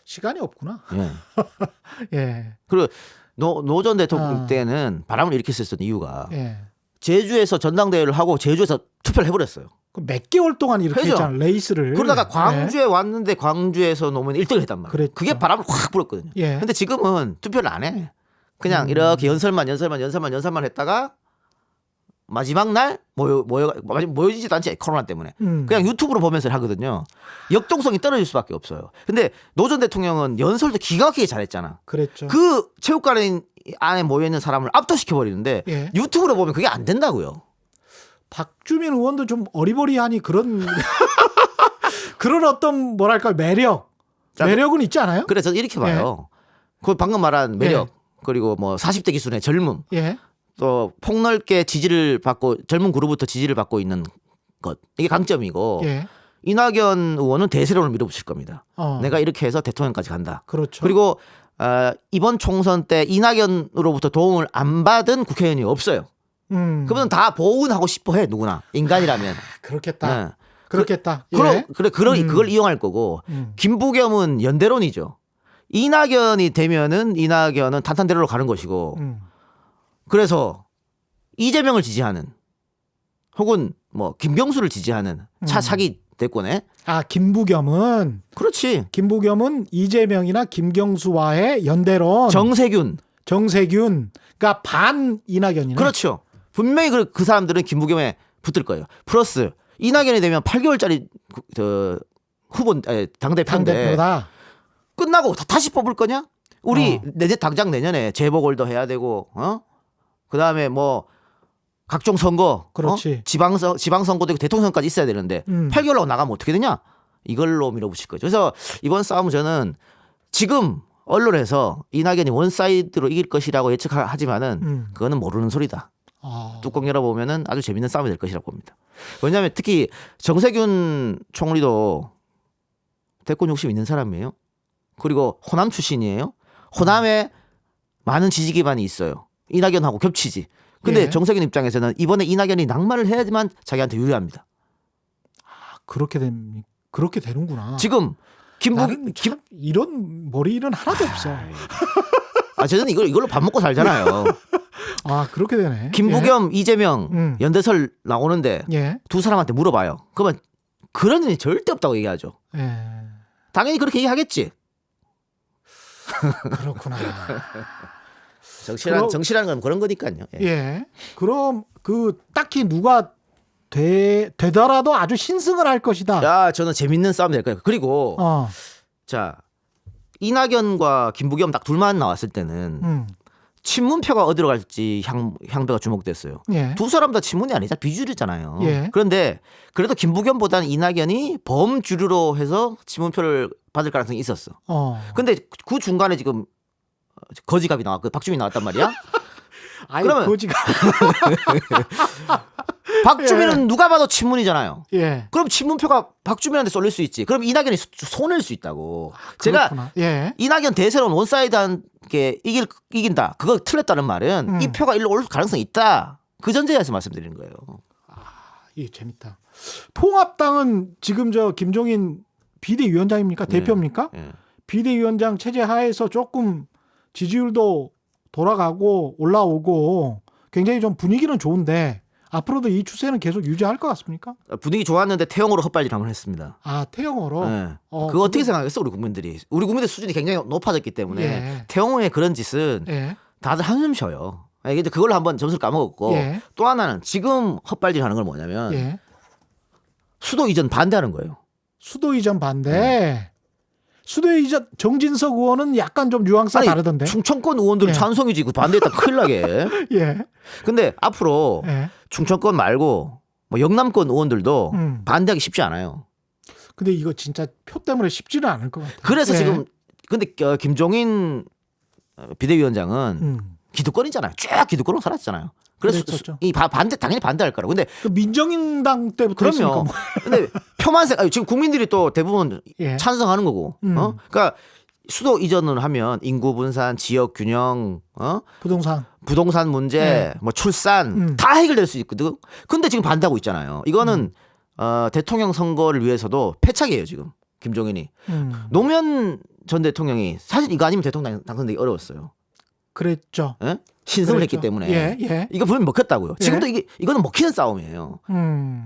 Speaker 4: 시간이 없구나.
Speaker 5: 예.
Speaker 4: 예.
Speaker 5: 그리고 노 전 대통령
Speaker 4: 아.
Speaker 5: 때는 바람을 일으켰었던 이유가
Speaker 4: 예.
Speaker 5: 제주에서 전당대회를 하고 제주에서 투표를 해버렸어요.
Speaker 4: 몇 개월 동안 이렇게
Speaker 5: 그죠?
Speaker 4: 했잖아. 레이스를.
Speaker 5: 그러다가
Speaker 4: 예.
Speaker 5: 광주에 왔는데 광주에서 노무현 1등을 했단 말이에요.
Speaker 4: 그랬죠.
Speaker 5: 그게 바람을 확 불었거든요.
Speaker 4: 예.
Speaker 5: 근데 지금은 투표를 안 해. 그냥 이렇게 연설만 했다가 마지막 날 모여지지도 않지 코로나 때문에 그냥 유튜브로 보면서 하거든요. 역동성이 떨어질 수밖에 없어요. 근데 노 전 대통령은 연설도 기가 막히게 잘했잖아.
Speaker 4: 그랬죠.
Speaker 5: 그 체육관 안에 모여 있는 사람을 압도시켜 버리는데
Speaker 4: 예.
Speaker 5: 유튜브로 보면 그게 안 된다고요.
Speaker 4: 박주민 의원도 좀 어리버리하니 그런 그런 어떤 뭐랄까 매력은 있지 않아요?
Speaker 5: 그래서 이렇게 봐요. 그 방금 말한 매력
Speaker 4: 예.
Speaker 5: 그리고 뭐 40대 기준의 젊음
Speaker 4: 예.
Speaker 5: 또 폭넓게 지지를 받고 젊은 그룹부터 지지를 받고 있는 것 이게 강점이고
Speaker 4: 예.
Speaker 5: 이낙연 의원은 대세론을 밀어붙일 겁니다. 내가 이렇게 해서 대통령까지 간다.
Speaker 4: 그렇죠.
Speaker 5: 그리고 이번 총선 때 이낙연으로부터 도움을 안 받은 국회의원이 없어요. 그분은 다 보훈하고 싶어해 누구나 인간이라면.
Speaker 4: 그렇겠다.
Speaker 5: 네.
Speaker 4: 그렇겠다.
Speaker 5: 그걸 이용할 거고 김부겸은 연대론이죠. 이낙연이 되면은 이낙연은 탄탄대로로 가는 것이고 그래서 이재명을 지지하는 혹은 뭐 김경수를 지지하는 차기 대권에
Speaker 4: 김부겸은
Speaker 5: 그렇지
Speaker 4: 이재명이나 김경수와의 연대론
Speaker 5: 정세균
Speaker 4: 그러니까 반 이낙연이네.
Speaker 5: 그렇죠. 분명히 그 사람들은 김부겸에 붙을 거예요. 플러스 이낙연이 되면 8개월짜리 후보 당대표인데
Speaker 4: 당대표다.
Speaker 5: 끝나고 다시 뽑을 거냐? 우리 당장 내년에 재보궐도 해야 되고 그다음에 뭐 각종 선거
Speaker 4: 그렇지.
Speaker 5: 지방선거도 있고 대통령까지 있어야 되는데 8개월 하고 나가면 어떻게 되냐? 이걸로 밀어붙일 거죠. 그래서 이번 싸움은 저는 지금 언론에서 이낙연이 원사이드로 이길 것이라고 예측하지만은 그거는 모르는 소리다. 뚜껑 열어보면은 아주 재밌는 싸움이 될 것이라고 봅니다. 왜냐하면 특히 정세균 총리도 대권 욕심 있는 사람이에요. 그리고 호남 출신이에요. 호남에 많은 지지 기반이 있어요. 이낙연하고 겹치지. 근데
Speaker 4: 예.
Speaker 5: 정세균 입장에서는 이번에 이낙연이 낙마를 해야지만 자기한테 유리합니다.
Speaker 4: 그렇게 되는구나.
Speaker 5: 지금
Speaker 4: 나는 참 이런 머리는 하나도 없어.
Speaker 5: 저는 이걸로 밥 먹고 살잖아요.
Speaker 4: 그렇게 되네.
Speaker 5: 김부겸, 이재명 연대설 나오는데
Speaker 4: 예.
Speaker 5: 두 사람한테 물어봐요. 그러면 그런 일이 절대 없다고 얘기하죠.
Speaker 4: 예.
Speaker 5: 당연히 그렇게 얘기하겠지.
Speaker 4: 그렇구나.
Speaker 5: 정치라는 건 그런 거니까요.
Speaker 4: 예. 그럼 딱히 누가 되더라도 아주 신승을 할 것이다.
Speaker 5: 저는 재밌는 싸움이 될 거예요. 그리고 자 이낙연과 김부겸 딱 둘만 나왔을 때는 친문표가 어디로 갈지 향배가 주목됐어요.
Speaker 4: 예.
Speaker 5: 두 사람 다 친문이 아니잖아. 비주류잖아요.
Speaker 4: 예.
Speaker 5: 그런데 그래도 김부겸보다는 이낙연이 범주류로 해서 친문표를 받을 가능성이 있었어. 근데 그 중간에 지금 거지갑이 나왔고 박주민이 나왔단 말이야. 그러면
Speaker 4: 거지가.
Speaker 5: 박주민은 누가 봐도 친문이잖아요.
Speaker 4: 예.
Speaker 5: 그럼 친문표가 박주민한테 쏠릴 수 있지. 그럼 이낙연이 손해일 수 있다고.
Speaker 4: 그렇구나.
Speaker 5: 제가
Speaker 4: 예.
Speaker 5: 이낙연 대세론 원사이드한 게 이긴다. 그거 틀렸다는 말은 이 표가 일로 올 가능성이 있다. 그 전제에서 말씀드리는 거예요.
Speaker 4: 이게 재밌다. 통합당은 지금 김종인 비대위원장입니까? 대표입니까?
Speaker 5: 네.
Speaker 4: 비대위원장 체제 하에서 조금 지지율도 돌아가고 올라오고 굉장히 좀 분위기는 좋은데 앞으로도 이 추세는 계속 유지할 것 같습니까?
Speaker 5: 분위기 좋았는데 태형으로 헛발질 한번 했습니다.
Speaker 4: 아 태영어로.
Speaker 5: 네. 그거 어떻게 생각했어 우리 국민들이? 우리 국민들 수준이 굉장히 높아졌기 때문에
Speaker 4: 예.
Speaker 5: 태형호의 그런 짓은
Speaker 4: 예.
Speaker 5: 다들 한숨 쉬어요. 이게 이제 그걸로 한번 점수를 까먹었고
Speaker 4: 예.
Speaker 5: 또 하나는 지금 헛발질 하는 건 뭐냐면
Speaker 4: 예.
Speaker 5: 수도 이전 반대하는 거예요.
Speaker 4: 수도 이전 반대. 수도 이전 정진석 의원은 약간 좀 뉘앙스가 다르던데.
Speaker 5: 충청권 의원들은
Speaker 4: 예.
Speaker 5: 찬성이지. 그 반대했다 큰일 나게.
Speaker 4: 예.
Speaker 5: 근데 앞으로
Speaker 4: 예.
Speaker 5: 충청권 말고 뭐 영남권 의원들도 반대하기 쉽지 않아요.
Speaker 4: 근데 이거 진짜 표 때문에 쉽지는 않을 것 같아요.
Speaker 5: 그래서
Speaker 4: 예.
Speaker 5: 지금 근데 김종인 비대위원장은 기득권이잖아요. 쭉 기득권으로 살았잖아요. 그래서
Speaker 4: 그랬었죠.
Speaker 5: 이 반대 당연히 반대할 거라고. 근데
Speaker 4: 그 민정당 때부터 했으니까
Speaker 5: 그럼요.
Speaker 4: 뭐.
Speaker 5: 근데 표만 지금 국민들이 또 대부분
Speaker 4: 예.
Speaker 5: 찬성하는 거고. 그러니까 수도 이전을 하면 인구 분산, 지역 균형, 부동산 문제,
Speaker 4: 예.
Speaker 5: 뭐 출산 다 해결될 수 있거든. 근데 지금 반대하고 있잖아요. 이거는 대통령 선거를 위해서도 패착이에요 지금 김종인이. 노무현 전 대통령이 사실 이거 아니면 대통령 당선되기 어려웠어요.
Speaker 4: 그랬죠.
Speaker 5: 예? 신성을
Speaker 4: 그랬죠.
Speaker 5: 했기 때문에
Speaker 4: 예, 예.
Speaker 5: 이거 분명 먹혔다고요.
Speaker 4: 예.
Speaker 5: 지금도 이거는 먹히는 싸움이에요.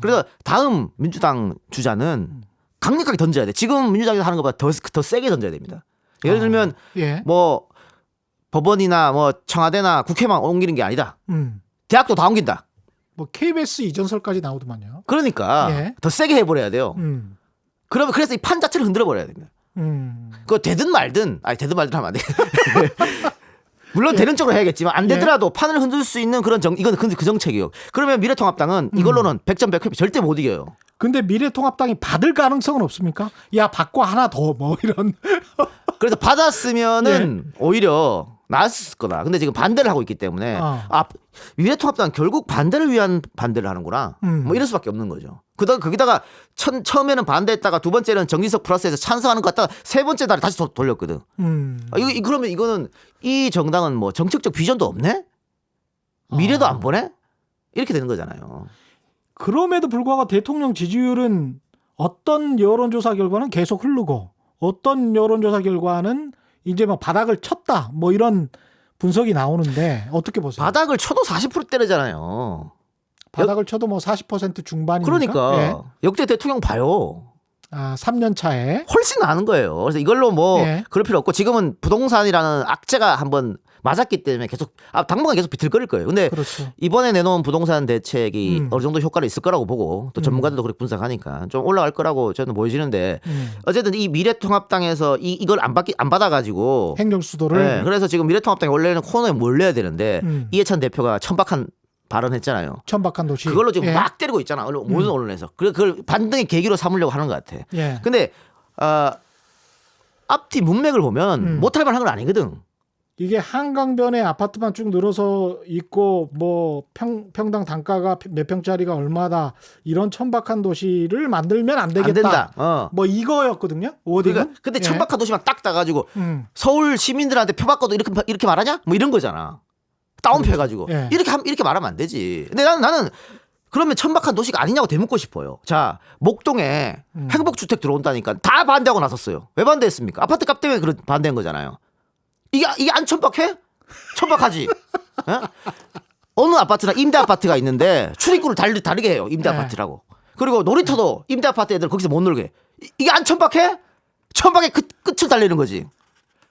Speaker 5: 그래서 다음 민주당 주자는 강력하게 던져야 돼. 지금 민주당이 하는 것보다 더 세게 던져야 됩니다. 예를 들면
Speaker 4: 예.
Speaker 5: 뭐 법원이나 뭐 청와대나 국회만 옮기는 게 아니다. 대학도 다 옮긴다.
Speaker 4: 뭐 KBS 이전설까지 나오더만요.
Speaker 5: 그러니까
Speaker 4: 예.
Speaker 5: 더 세게 해버려야 돼요. 그러면 그래서 이 판 자체를 흔들어 버려야 됩니다. 그거 되든 말든 되든 말든 하면 안 돼. 물론
Speaker 4: 예.
Speaker 5: 되는 쪽으로 해야겠지만 안 되더라도 판을 흔들 수 있는 그런 이건 근데 그 정책이요. 그러면 미래통합당은 이걸로는 100점 100회 절대 못 이겨요.
Speaker 4: 근데 미래통합당이 받을 가능성은 없습니까? 야 받고 하나 더 뭐 이런.
Speaker 5: 그래서 받았으면은 오히려 나았을 거다. 근데 지금 반대를 하고 있기 때문에 미래통합당 결국 반대를 위한 반대를 하는구나. 뭐 이럴 수밖에 없는 거죠. 거기다가 처음에는 반대했다가 두 번째는 정진석 플러스에서 찬성하는 것 같다가 세 번째 달에 다시 돌렸거든. 그러면 이거는 이 정당은 뭐 정책적 비전도 없네? 미래도 안 보네? 이렇게 되는 거잖아요.
Speaker 4: 그럼에도 불구하고 대통령 지지율은 어떤 여론조사 결과는 계속 흐르고 어떤 여론조사 결과는 이제 뭐 바닥을 쳤다 뭐 이런 분석이 나오는데 어떻게 보세요?
Speaker 5: 바닥을 쳐도 40%대잖아요.
Speaker 4: 바닥을 쳐도 뭐 40% 중반이니까.
Speaker 5: 그러니까
Speaker 4: 예.
Speaker 5: 역대 대통령 봐요.
Speaker 4: 3년 차에
Speaker 5: 훨씬 나는 거예요. 그래서 이걸로 뭐
Speaker 4: 예.
Speaker 5: 그럴 필요 없고 지금은 부동산이라는 악재가 한번 맞았기 때문에 계속 당분간 계속 비틀거릴 거예요. 근데
Speaker 4: 그렇죠.
Speaker 5: 이번에 내놓은 부동산 대책이 어느 정도 효과를 있을 거라고 보고 또 전문가들도 그렇게 분석하니까 좀 올라갈 거라고 저는 보여지는데 어쨌든 이 미래통합당에서 이걸 안 받아가지고
Speaker 4: 행정수도를
Speaker 5: 네, 그래서 지금 미래통합당이 원래는 코너에 몰려야 되는데 이해찬 대표가 천박한 발언했잖아요.
Speaker 4: 천박한 도시.
Speaker 5: 그걸로 지금
Speaker 4: 예.
Speaker 5: 막 때리고 있잖아. 모든 언론에서. 그걸 반등의 계기로 삼으려고 하는 것 같아.
Speaker 4: 예.
Speaker 5: 근데 앞뒤 문맥을 보면 못할 만한 건 아니거든.
Speaker 4: 이게 한강변에 아파트만 쭉 늘어서 있고 뭐 평당 단가가 몇 평짜리가 얼마다 이런 천박한 도시를 만들면 안 되겠다.
Speaker 5: 안 된다.
Speaker 4: 뭐 이거였거든요. 워딩은.
Speaker 5: 그러니까 근데
Speaker 4: 예.
Speaker 5: 천박한 도시만 딱 따가지고 서울 시민들한테 표 바꿔도 이렇게 말하냐? 뭐 이런 거잖아. 다운표 해가지고
Speaker 4: 예.
Speaker 5: 이렇게 말하면 안 되지. 근데 나는 그러면 천박한 도시가 아니냐고 되묻고 싶어요. 자, 목동에 행복주택 들어온다니까 다 반대하고 나섰어요. 왜 반대했습니까? 아파트 값 때문에 반대한 거잖아요. 이게 안 천박해? 천박하지. 예? 어느 아파트나 임대 아파트가 있는데 출입구를 다르게 해요. 임대 아파트라고. 그리고 놀이터도 임대 아파트 애들 거기서 못 놀게. 이게 안 천박해? 천박의 끝을 달리는 거지.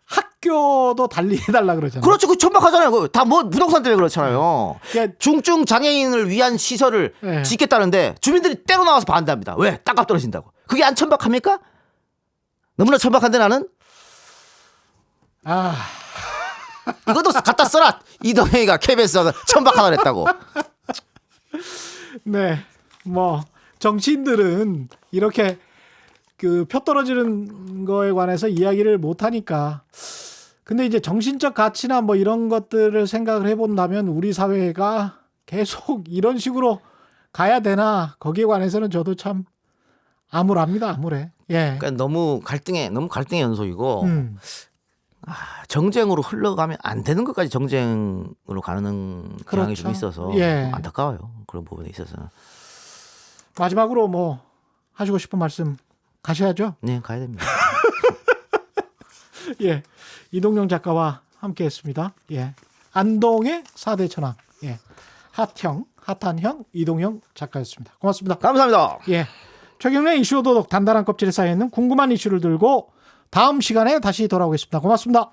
Speaker 4: 학교도 달리 해달라 그러잖아요.
Speaker 5: 그렇죠. 그 천박하잖아요. 다 뭐 부동산 때문에 그렇잖아요.
Speaker 4: 그러니까
Speaker 5: 중증 장애인을 위한 시설을
Speaker 4: 예.
Speaker 5: 짓겠다는데 주민들이 때로 나와서 반대합니다. 왜? 땅값 떨어진다고. 그게 안 천박합니까? 너무나 천박한데 나는 이것도 갖다 써라. 이동영이가 KBS에서 천박하다 그랬다고.
Speaker 4: 네. 뭐 정치인들은 이렇게 그 표 떨어지는 거에 관해서 이야기를 못 하니까. 근데 이제 정신적 가치나 뭐 이런 것들을 생각을 해본다면 우리 사회가 계속 이런 식으로 가야 되나 거기에 관해서는 저도 참 암울합니다. 암울해. 예.
Speaker 5: 그러니까 너무 갈등의 연속이고 정쟁으로 흘러가면 안 되는 것까지 정쟁으로 가는 경향이 좀 있어서
Speaker 4: 예.
Speaker 5: 안타까워요. 그런 부분에 있어서.
Speaker 4: 마지막으로 뭐 하시고 싶은 말씀 가셔야죠.
Speaker 5: 네, 가야 됩니다.
Speaker 4: 예. 이동영 작가와 함께 했습니다. 예. 안동의 4대 천왕. 예. 핫한 형 이동형 작가였습니다. 고맙습니다.
Speaker 5: 감사합니다.
Speaker 4: 예, 최경련의 이슈 오도독 단단한 껍질에 쌓여있는 궁금한 이슈를 들고 다음 시간에 다시 돌아오겠습니다. 고맙습니다.